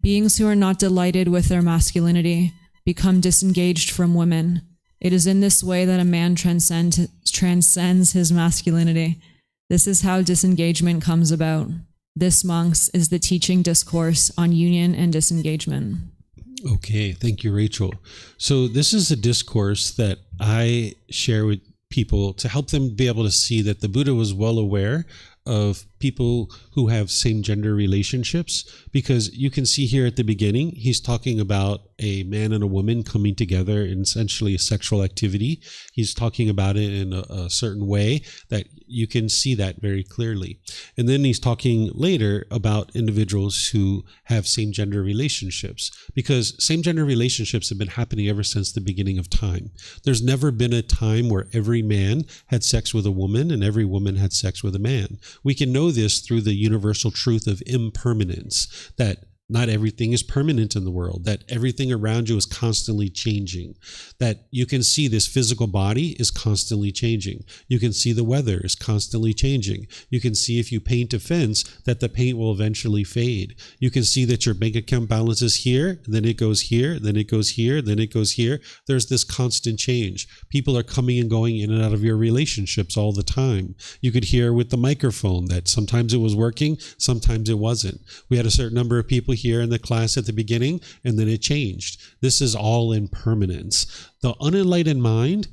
Beings who are not delighted with their masculinity become disengaged from women. It is in this way that a man transcends his masculinity. This is how disengagement comes about. This, monks, is the teaching discourse on union and disengagement. Okay, thank you, Rachel. So this is a discourse that I share with people to help them be able to see that the Buddha was well aware of people who have same-gender relationships, because you can see here at the beginning, he's talking about a man and a woman coming together in essentially a sexual activity. He's talking about it in a certain way that you can see that very clearly. And then he's talking later about individuals who have same-gender relationships, because same-gender relationships have been happening ever since the beginning of time. There's never been a time where every man had sex with a woman and every woman had sex with a man. We can know this through the universal truth of impermanence, that not everything is permanent in the world, that everything around you is constantly changing, that you can see this physical body is constantly changing. You can see the weather is constantly changing. You can see if you paint a fence that the paint will eventually fade. You can see that your bank account balance is here, then it goes here, then it goes here, then it goes here. There's this constant change. People are coming and going in and out of your relationships all the time. You could hear with the microphone that sometimes it was working, sometimes it wasn't. We had a certain number of people here in the class at the beginning, and then it changed. This is all impermanence. The unenlightened mind,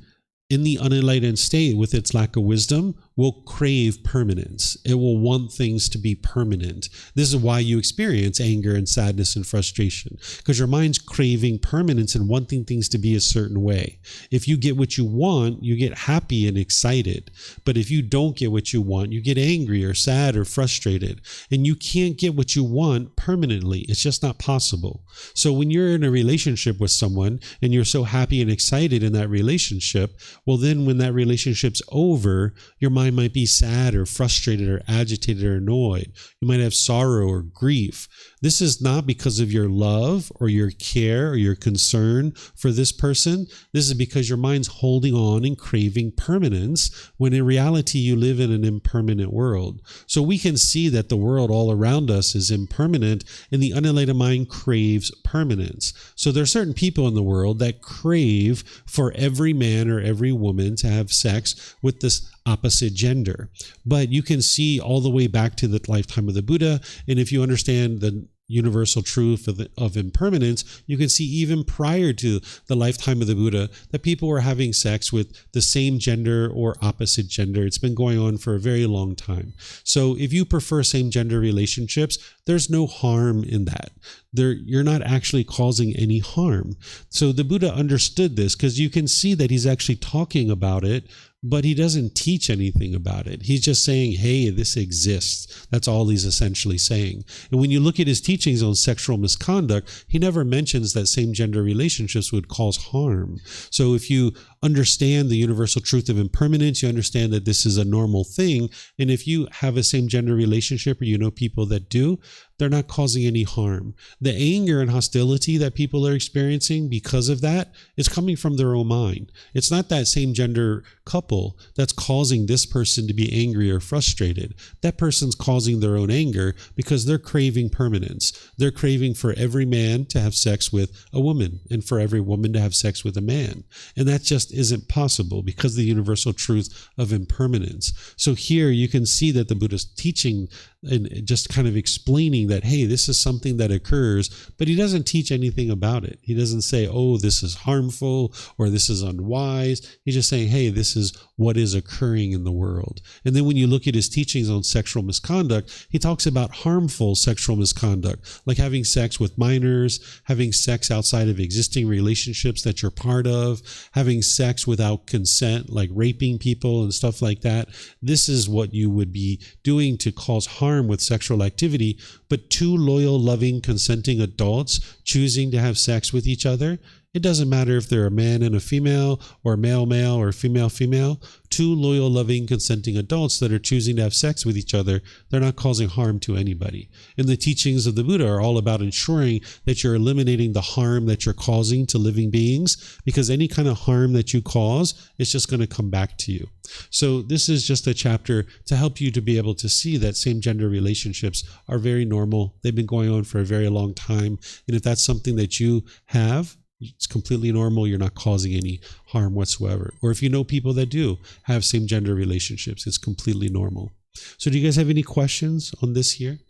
in the unenlightened state with its lack of wisdom, will crave permanence. It will want things to be permanent. This is why you experience anger and sadness and frustration, because your mind's craving permanence and wanting things to be a certain way. If you get what you want, you get happy and excited. But if you don't get what you want, you get angry or sad or frustrated. And you can't get what you want permanently. It's just not possible. So when you're in a relationship with someone and you're so happy and excited in that relationship, well, then when that relationship's over, your mind might be sad or frustrated or agitated or annoyed. You might have sorrow or grief. This is not because of your love or your care or your concern for this person. This is because your mind's holding on and craving permanence, when in reality you live in an impermanent world. So we can see that the world all around us is impermanent, and the unenlightened mind craves permanence. So there are certain people in the world that crave for every man or every woman to have sex with this opposite gender. But you can see all the way back to the lifetime of the Buddha, and if you understand the universal truth of impermanence, you can see even prior to the lifetime of the Buddha that people were having sex with the same gender or opposite gender. It's been going on for a very long time. So if you prefer same gender relationships, there's no harm in that. You're not actually causing any harm. So the Buddha understood this, because you can see that he's actually talking about it, but he doesn't teach anything about it. He's just saying, hey, this exists. That's all he's essentially saying. And when you look at his teachings on sexual misconduct, he never mentions that same-gender relationships would cause harm. So if you understand the universal truth of impermanence, you understand that this is a normal thing. And if you have a same-gender relationship, or you know people that do, they're not causing any harm. The anger and hostility that people are experiencing because of that is coming from their own mind. It's not that same gender couple that's causing this person to be angry or frustrated. That person's causing their own anger because they're craving permanence. They're craving for every man to have sex with a woman and for every woman to have sex with a man. And that just isn't possible because of the universal truth of impermanence. So here you can see that the Buddha's teaching and just kind of explaining that, hey, this is something that occurs, but he doesn't teach anything about it. He doesn't say, oh, this is harmful or this is unwise. He's just saying, hey, this is what is occurring in the world. And then when you look at his teachings on sexual misconduct, he talks about harmful sexual misconduct, like having sex with minors, having sex outside of existing relationships that you're part of, having sex without consent, like raping people and stuff like that. This is what you would be doing to cause harm with sexual activity. But two loyal, loving, consenting adults choosing to have sex with each other It doesn't matter if they're a man and a female, or a male or female. Two loyal, loving, consenting adults that are choosing to have sex with each other, they're not causing harm to anybody. And the teachings of the Buddha are all about ensuring that you're eliminating the harm that you're causing to living beings, because any kind of harm that you cause is just going to come back to you. So this is just a chapter to help you to be able to see that same-gender relationships are very normal. They've been going on for a very long time. And if that's something that you have, it's completely normal. You're not causing any harm whatsoever. Or if you know people that do have same-gender relationships, it's completely normal. So do you guys have any questions on this here?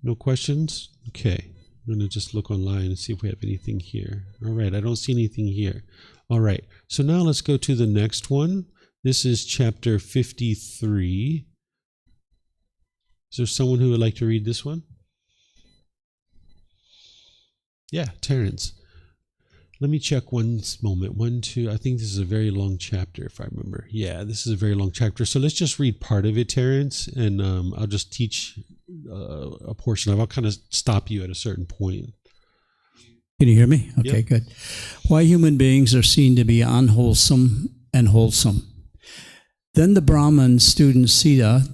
No questions? Okay. I'm going to just look online and see if we have anything here. All right. I don't see anything here. All right. So now let's go to the next one. This is chapter 53. Is there someone who would like to read this one? Yeah, Terrence. Let me check one moment. 1, 2. I think this is a very long chapter, if I remember. Yeah, this is a very long chapter. So let's just read part of it, Terrence, and I'll just teach a portion of it. I'll kind of stop you at a certain point. Can you hear me? Okay, Yep. good. Why human beings are seen to be unwholesome and wholesome. Then the Brahmin student Sita,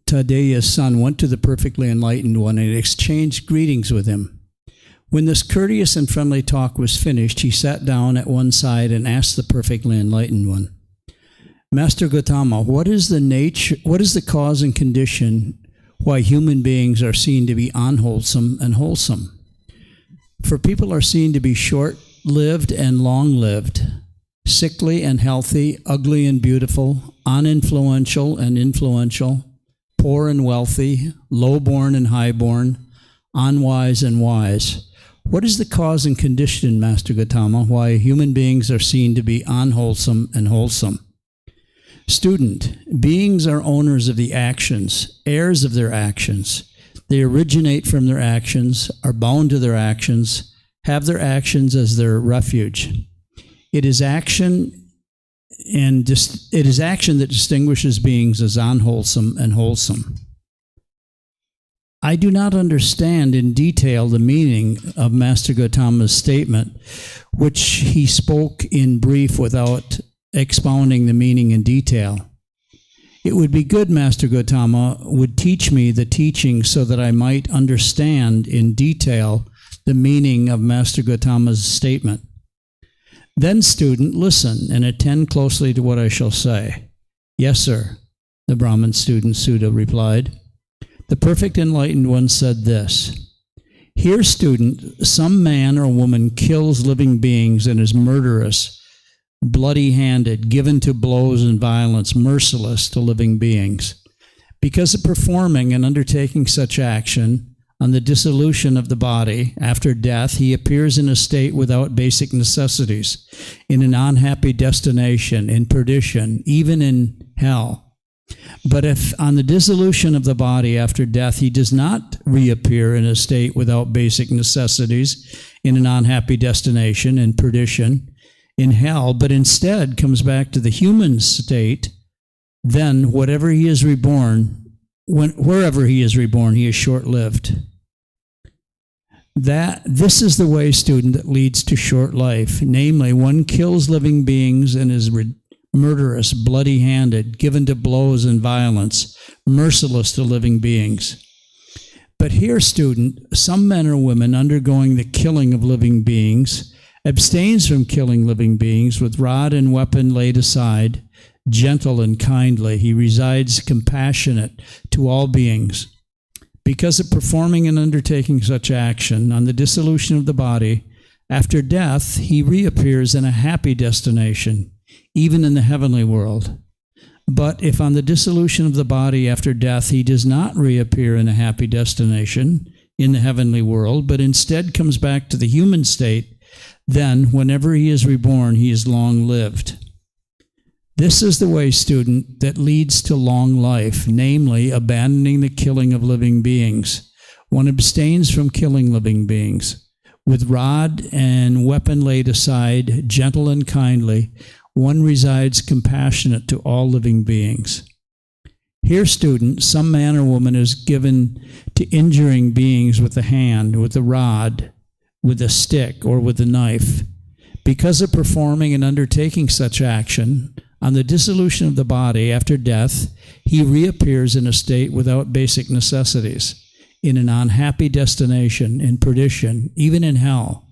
Tadeya's son, went to the perfectly enlightened one and exchanged greetings with him. When this courteous and friendly talk was finished, he sat down at one side and asked the perfectly enlightened one, Master Gotama, what is the cause and condition why human beings are seen to be unwholesome and wholesome? For people are seen to be short-lived and long-lived, sickly and healthy, ugly and beautiful, uninfluential and influential, poor and wealthy, low-born and high-born, unwise and wise. What is the cause and condition, Master Gotama, why human beings are seen to be unwholesome and wholesome? Student, beings are owners of the actions, heirs of their actions. They originate from their actions, are bound to their actions, have their actions as their refuge. It is action that distinguishes beings as unwholesome and wholesome. I do not understand in detail the meaning of Master Gotama's statement, which he spoke in brief without expounding the meaning in detail. It would be good, Master Gotama would teach me the teaching so that I might understand in detail the meaning of Master Gotama's statement. Then, student, listen and attend closely to what I shall say. Yes, sir, the Brahmin student Sutta replied. The perfect enlightened one said this, Here, student, some man or woman kills living beings and is murderous, bloody-handed, given to blows and violence, merciless to living beings. Because of performing and undertaking such action, on the dissolution of the body, after death, he appears in a state without basic necessities, in an unhappy destination, in perdition, even in hell. But if on the dissolution of the body after death, he does not reappear in a state without basic necessities, in an unhappy destination, in perdition, in hell, but instead comes back to the human state, then wherever he is reborn, he is short-lived. This is the way, student, that leads to short life. Namely, one kills living beings and is murderous, bloody-handed, given to blows and violence, merciless to living beings. But here, student, some men or women undergoing the killing of living beings abstains from killing living beings with rod and weapon laid aside, gentle and kindly. He resides compassionate to all beings. Because of performing and undertaking such action, on the dissolution of the body, after death, he reappears in a happy destination, even in the heavenly world. But if on the dissolution of the body after death, he does not reappear in a happy destination, in the heavenly world, but instead comes back to the human state, then, whenever he is reborn, he is long-lived. This is the way, student, that leads to long life, namely, abandoning the killing of living beings. One abstains from killing living beings. With rod and weapon laid aside, gentle and kindly, one resides compassionate to all living beings. Here, student, some man or woman is given to injuring beings with a hand, with a rod, with a stick, or with a knife. Because of performing and undertaking such action, on the dissolution of the body after death, he reappears in a state without basic necessities, in an unhappy destination, in perdition, even in hell.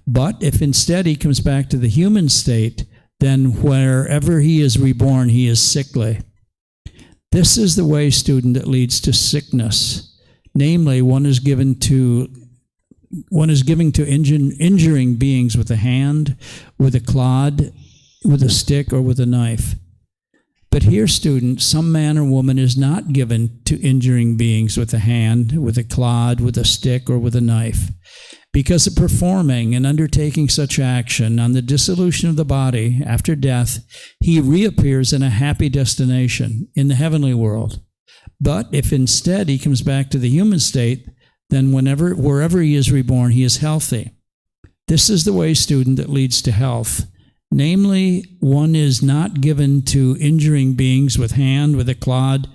But if instead he comes back to the human state, then wherever he is reborn, he is sickly. This is the way, student, that leads to sickness. Namely, one is given to injuring beings with a hand, with a clod, with a stick, or with a knife. But here, student, some man or woman is not given to injuring beings with a hand, with a clod, with a stick, or with a knife. Because of performing and undertaking such action on the dissolution of the body after death, he reappears in a happy destination, in the heavenly world. But if instead he comes back to the human state, then wherever he is reborn, he is healthy. This is the way, student, that leads to health. Namely, one is not given to injuring beings with hand, with a clod,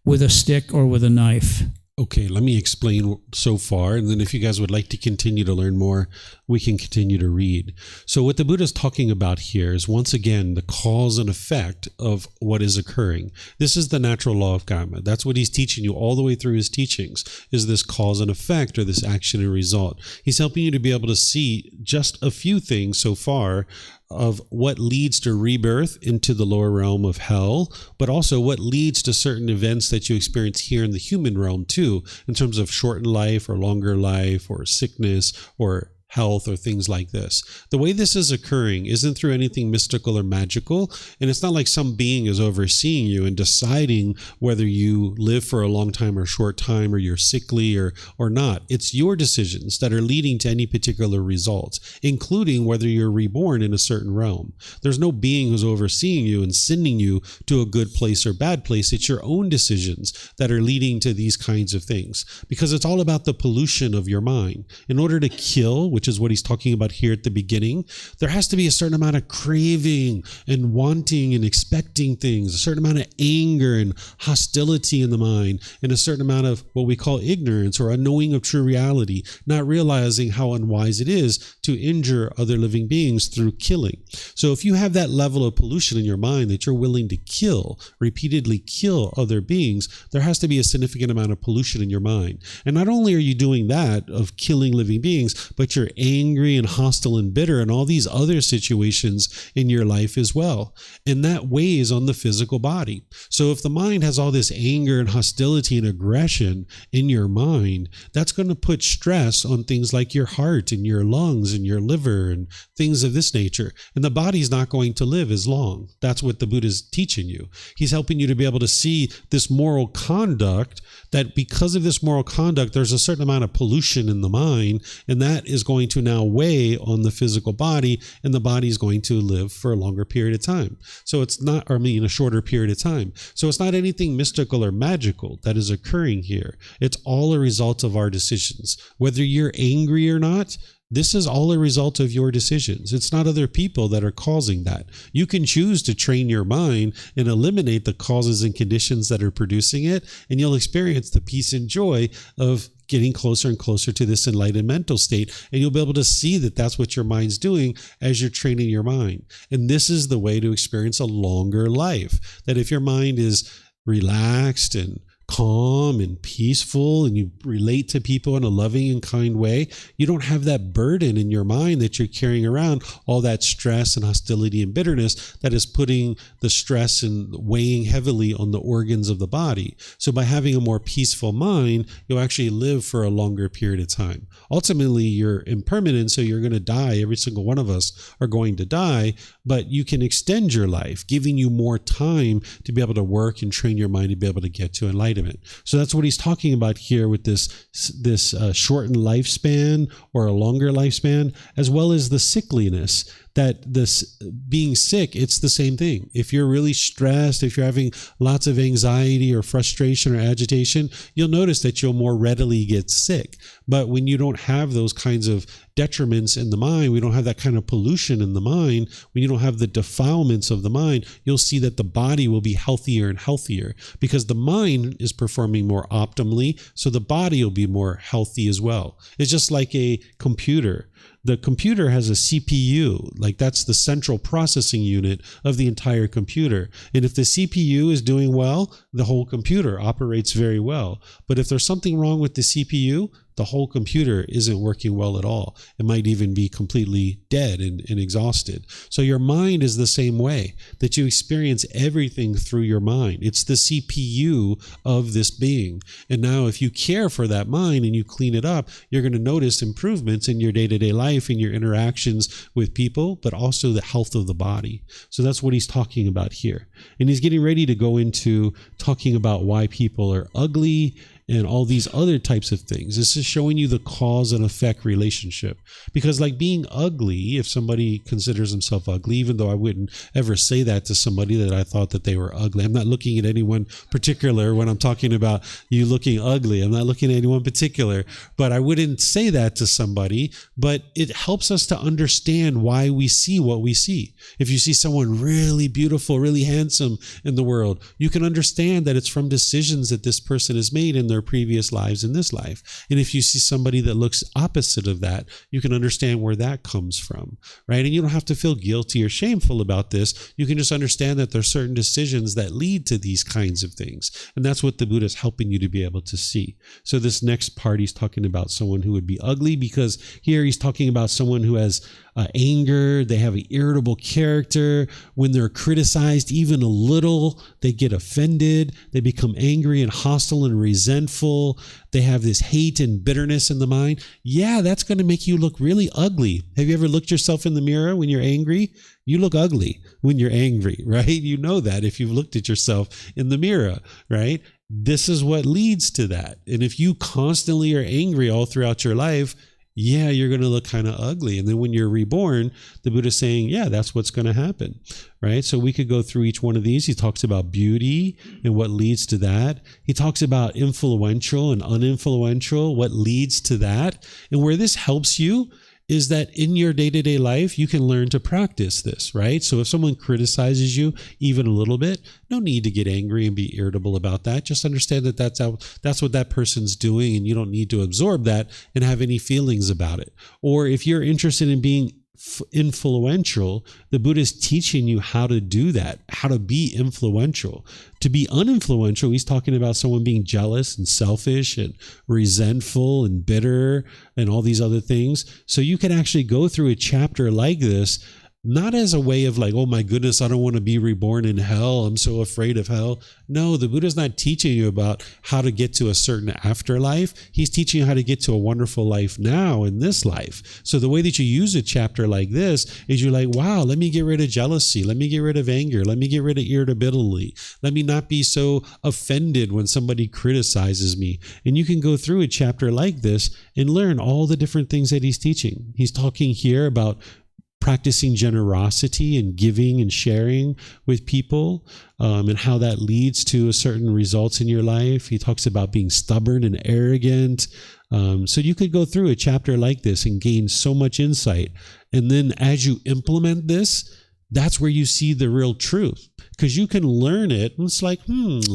with a stick, or with a knife. Okay, let me explain so far, and then if you guys would like to continue to learn more, we can continue to read. So what the Buddha is talking about here is, once again, the cause and effect of what is occurring. This is the natural law of karma. That's what he's teaching you all the way through his teachings, is this cause and effect, or this action and result. He's helping you to be able to see just a few things so far of what leads to rebirth into the lower realm of hell, but also what leads to certain events that you experience here in the human realm too, in terms of shortened life or longer life or sickness or health or things like this. The way this is occurring isn't through anything mystical or magical, and it's not like some being is overseeing you and deciding whether you live for a long time or short time, or you're sickly or not. It's your decisions that are leading to any particular results, including whether you're reborn in a certain realm. There's no being who's overseeing you and sending you to a good place or bad place. It's your own decisions that are leading to these kinds of things, because it's all about the pollution of your mind. In order to kill, which is what he's talking about here at the beginning, there has to be a certain amount of craving and wanting and expecting things, a certain amount of anger and hostility in the mind, and a certain amount of what we call ignorance or unknowing of true reality, not realizing how unwise it is to injure other living beings through killing. So if you have that level of pollution in your mind that you're willing to kill, repeatedly kill other beings, there has to be a significant amount of pollution in your mind. And not only are you doing that of killing living beings, but you're angry and hostile and bitter and all these other situations in your life as well. And that weighs on the physical body. So if the mind has all this anger and hostility and aggression in your mind, that's going to put stress on things like your heart and your lungs and your liver and things of this nature. And the body's not going to live as long. That's what the Buddha is teaching you. He's helping you to be able to see this moral conduct, that because of this moral conduct, there's a certain amount of pollution in the mind, and that is going to now weigh on the physical body, and the body is going to live for a longer period of time. So it's not, a shorter period of time. So it's not anything mystical or magical that is occurring here. It's all a result of our decisions. Whether you're angry or not, this is all a result of your decisions. It's not other people that are causing that. You can choose to train your mind and eliminate the causes and conditions that are producing it, and you'll experience the peace and joy of getting closer and closer to this enlightened mental state. And you'll be able to see that that's what your mind's doing as you're training your mind. And this is the way to experience a longer life. That if your mind is relaxed and calm and peaceful, and you relate to people in a loving and kind way, you don't have that burden in your mind that you're carrying around, all that stress and hostility and bitterness that is putting the stress and weighing heavily on the organs of the body. So by having a more peaceful mind, you'll actually live for a longer period of time. Ultimately, you're impermanent, so you're going to die. Every single one of us are going to die, but you can extend your life, giving you more time to be able to work and train your mind to be able to get to enlightenment. So that's what he's talking about here with this shortened lifespan or a longer lifespan, as well as the sickliness. that this being sick, it's the same thing. If you're really stressed, if you're having lots of anxiety or frustration or agitation, you'll notice that you'll more readily get sick. But when you don't have those kinds of detriments in the mind, we don't have that kind of pollution in the mind, when you don't have the defilements of the mind, you'll see that the body will be healthier and healthier because the mind is performing more optimally, so the body will be more healthy as well. It's just like a computer. The computer has a CPU, like that's the central processing unit of the entire computer. And if the CPU is doing well, the whole computer operates very well. But if there's something wrong with the CPU, the whole computer isn't working well at all. It might even be completely dead and exhausted. So your mind is the same way, that you experience everything through your mind. It's the CPU of this being. And now if you care for that mind and you clean it up, you're going to notice improvements in your day-to-day life, in your interactions with people, but also the health of the body. So that's what he's talking about here. And he's getting ready to go into talking about why people are ugly and all these other types of things. This is showing you the cause and effect relationship. Because like being ugly, if somebody considers himself ugly, even though I wouldn't ever say that to somebody that I thought that they were ugly. I'm not looking at anyone particular when I'm talking about you looking ugly. I'm not looking at anyone particular, but I wouldn't say that to somebody. But it helps us to understand why we see what we see. If you see someone really beautiful, really handsome in the world, you can understand that it's from decisions that this person has made in their previous lives in this life. And if you see somebody that looks opposite of that, you can understand where that comes from, right? And you don't have to feel guilty or shameful about this. You can just understand that there are certain decisions that lead to these kinds of things. And that's what the Buddha is helping you to be able to see. So this next part, he's talking about someone who would be ugly, because here he's talking about someone who has anger, they have an irritable character. When they're criticized even a little, they get offended, they become angry and hostile and resentful. They have this hate and bitterness in the mind. Yeah, that's going to make you look really ugly. Have you ever looked yourself in the mirror when you're angry? You look ugly when you're angry, right? You know that if you've looked at yourself in the mirror, right? This is what leads to that. And if you constantly are angry all throughout your life, yeah, you're going to look kind of ugly. And then when you're reborn, the Buddha is saying, yeah, that's what's going to happen, right? So we could go through each one of these. He talks about beauty and what leads to that. He talks about influential and uninfluential, what leads to that. And where this helps you is that in your day-to-day life, you can learn to practice this, right? So if someone criticizes you even a little bit, no need to get angry and be irritable about that. Just understand that that's what that person's doing, and you don't need to absorb that and have any feelings about it. Or if you're interested in being influential, the Buddha is teaching you how to do that, how to be influential. To be uninfluential, he's talking about someone being jealous and selfish and resentful and bitter and all these other things. So you can actually go through a chapter like this, not as a way of like, oh my goodness, I don't want to be reborn in hell, I'm so afraid of hell. No, the Buddha's not teaching you about how to get to a certain afterlife. He's teaching you how to get to a wonderful life now in this life. So the way that you use a chapter like this is you're like, wow, let me get rid of jealousy. Let me get rid of anger. Let me get rid of irritability. Let me not be so offended when somebody criticizes me. And you can go through a chapter like this and learn all the different things that he's teaching. He's talking here about practicing generosity and giving and sharing with people, and how that leads to certain results in your life. He talks about being stubborn and arrogant. So you could go through a chapter like this and gain so much insight. And then as you implement this, that's where you see the real truth. Because you can learn it, and it's like,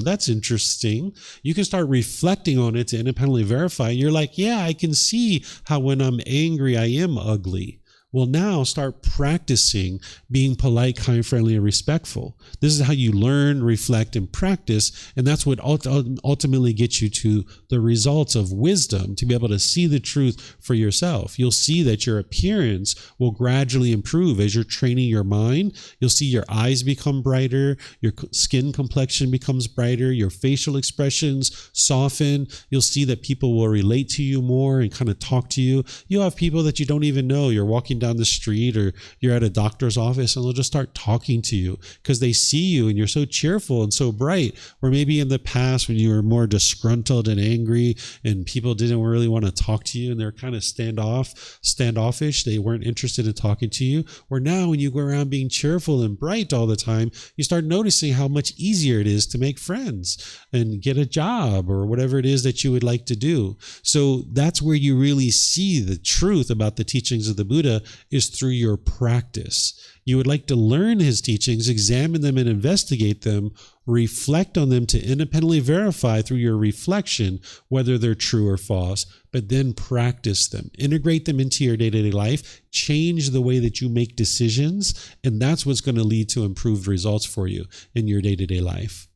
that's interesting. You can start reflecting on it to independently verify. You're like, yeah, I can see how when I'm angry, I am ugly. Well, now start practicing being polite, kind, friendly, and respectful. This is how you learn, reflect, and practice. And that's what ultimately gets you to the results of wisdom, to be able to see the truth for yourself. You'll see that your appearance will gradually improve as you're training your mind. You'll see your eyes become brighter, your skin complexion becomes brighter, your facial expressions soften. You'll see that people will relate to you more and kind of talk to you. You'll have people that you don't even know. You're walking down the street or you're at a doctor's office, and they'll just start talking to you because they see you and you're so cheerful and so bright. Or maybe in the past when you were more disgruntled and angry and people didn't really want to talk to you and they're kind of standoffish, they weren't interested in talking to you. Or now when you go around being cheerful and bright all the time, you start noticing how much easier it is to make friends and get a job or whatever it is that you would like to do. So that's where you really see the truth about the teachings of the Buddha, is through your practice. You would like to learn his teachings, examine them and investigate them, reflect on them to independently verify through your reflection whether they're true or false, but then practice them, integrate them into your day-to-day life, change the way that you make decisions, and that's what's going to lead to improved results for you in your day-to-day life.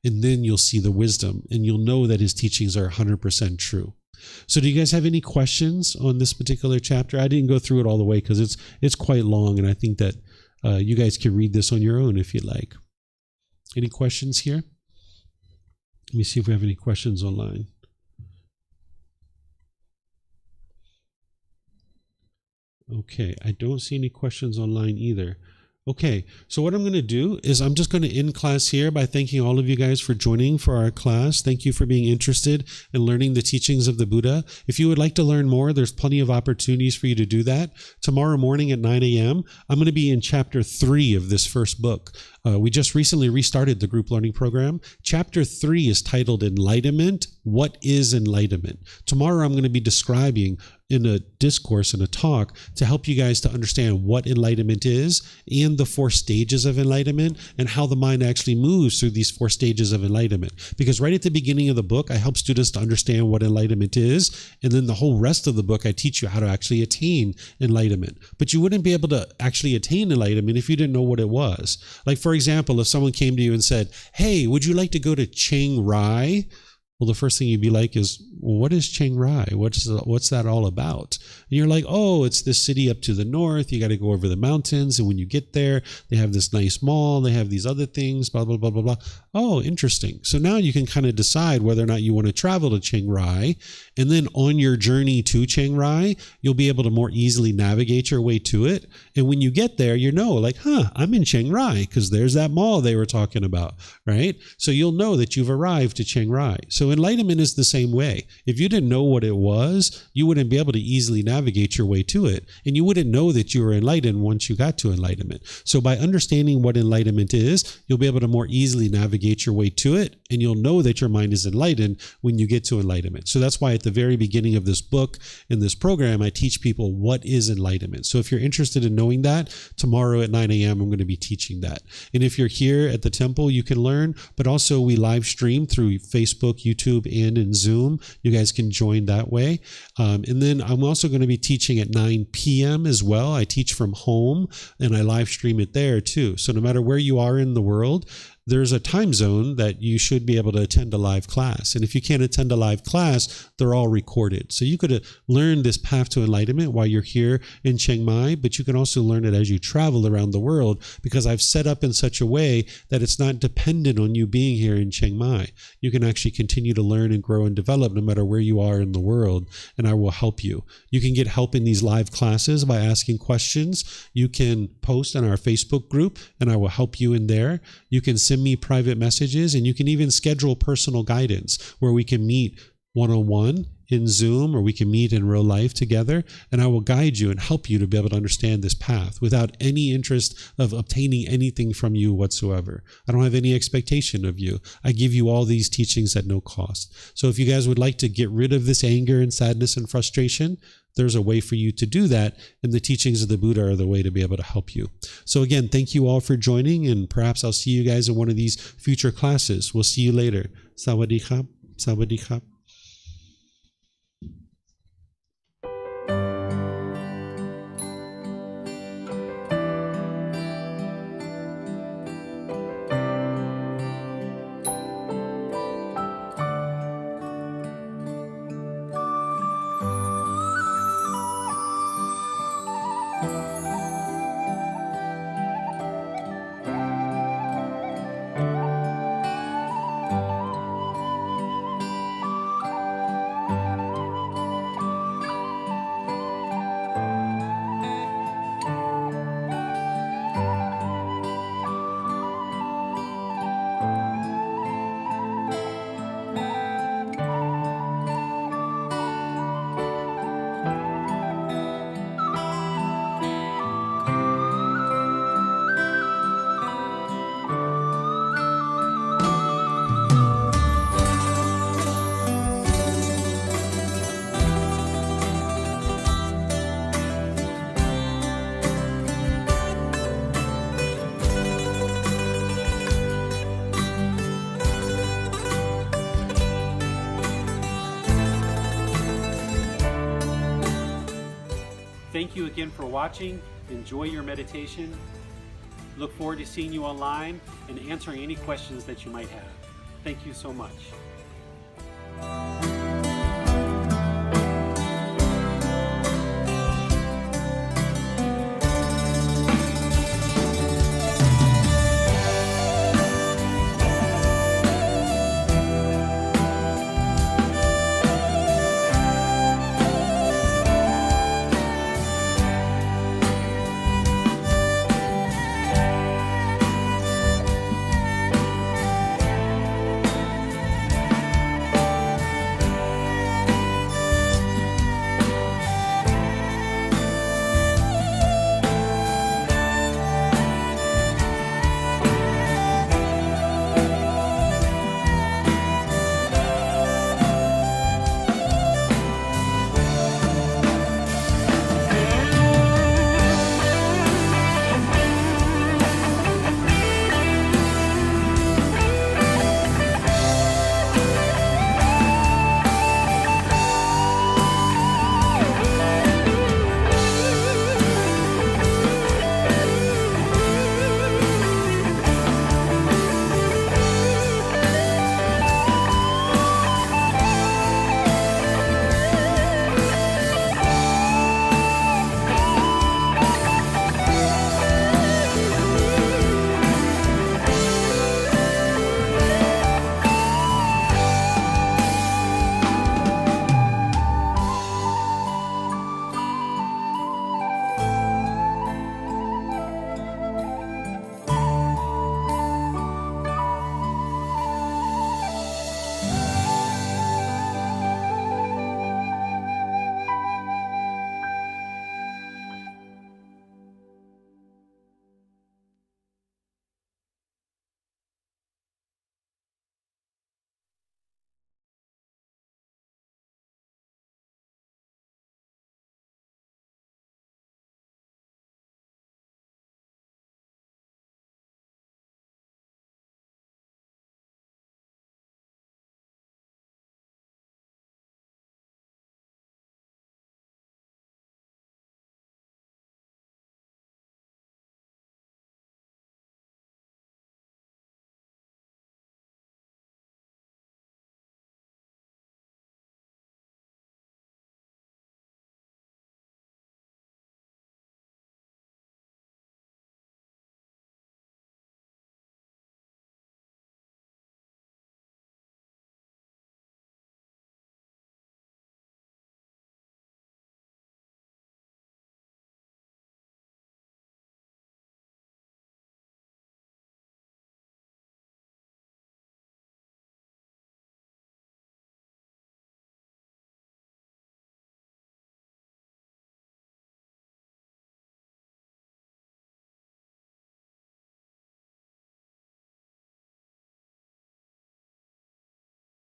And then you'll see the wisdom and you'll know that his teachings are 100% true. So do you guys have any questions on this particular chapter? I didn't go through it all the way because it's quite long, and I think that you guys can read this on your own if you'd like. Any questions here? Let me see if we have any questions online. Okay, I don't see any questions online either. Okay, so what I'm going to do is I'm just going to end class here by thanking all of you guys for joining for our class. Thank you for being interested in learning the teachings of the Buddha. If you would like to learn more, there's plenty of opportunities for you to do that. Tomorrow morning at 9 a.m., I'm going to be in chapter 3 of this first book. We just recently restarted the group learning program. Chapter 3 is titled Enlightenment. What is enlightenment? Tomorrow I'm going to be describing in a discourse, in a talk, to help you guys to understand what enlightenment is and the 4 stages of enlightenment and how the mind actually moves through these 4 stages of enlightenment. Because right at the beginning of the book, I help students to understand what enlightenment is, and then the whole rest of the book, I teach you how to actually attain enlightenment. But you wouldn't be able to actually attain enlightenment if you didn't know what it was. Like, for example, if someone came to you and said, hey, would you like to go to Chiang Rai? Well, the first thing you'd be like is, well, what is Chiang Rai? What's that all about? And you're like, oh, it's this city up to the north. You got to go over the mountains. And when you get there, they have this nice mall. They have these other things, blah, blah, blah, blah, blah. Oh, interesting. So now you can kind of decide whether or not you want to travel to Chiang Rai. And then on your journey to Chiang Rai, you'll be able to more easily navigate your way to it. And when you get there, you know, like, I'm in Chiang Rai because there's that mall they were talking about, right? So you'll know that you've arrived to Chiang Rai. So enlightenment is the same way. If you didn't know what it was, you wouldn't be able to easily navigate your way to it. And you wouldn't know that you were enlightened once you got to enlightenment. So by understanding what enlightenment is, you'll be able to more easily navigate your way to it. And you'll know that your mind is enlightened when you get to enlightenment. So that's why at the very beginning of this book, in this program, I teach people what is enlightenment. So if you're interested in knowing that, tomorrow at 9 a.m., I'm going to be teaching that. And if you're here at the temple, you can learn, but also we live stream through Facebook, YouTube, and in Zoom. You guys can join that way. And then I'm also going to be teaching at 9 p.m. as well. I teach from home and I live stream it there too. So no matter where you are in the world, there's a time zone that you should be able to attend a live class. And if you can't attend a live class, they're all recorded. So you could learn this path to enlightenment while you're here in Chiang Mai, but you can also learn it as you travel around the world, because I've set up in such a way that it's not dependent on you being here in Chiang Mai. You can actually continue to learn and grow and develop no matter where you are in the world, and I will help you. You can get help in these live classes by asking questions. You can post on our Facebook group, and I will help you in there. You can send me private messages, and you can even schedule personal guidance where we can meet one-on-one in Zoom, or we can meet in real life together, and I will guide you and help you to be able to understand this path without any interest of obtaining anything from you whatsoever. I don't have any expectation of you. I give you all these teachings at no cost. So if you guys would like to get rid of this anger and sadness and frustration, there's a way for you to do that, and the teachings of the Buddha are the way to be able to help you. So again, thank you all for joining, and perhaps I'll see you guys in one of these future classes. We'll see you later. Sawadee krap. Sawadee krap. Thank you again for watching. Enjoy your meditation. Look forward to seeing you online and answering any questions that you might have. Thank you so much.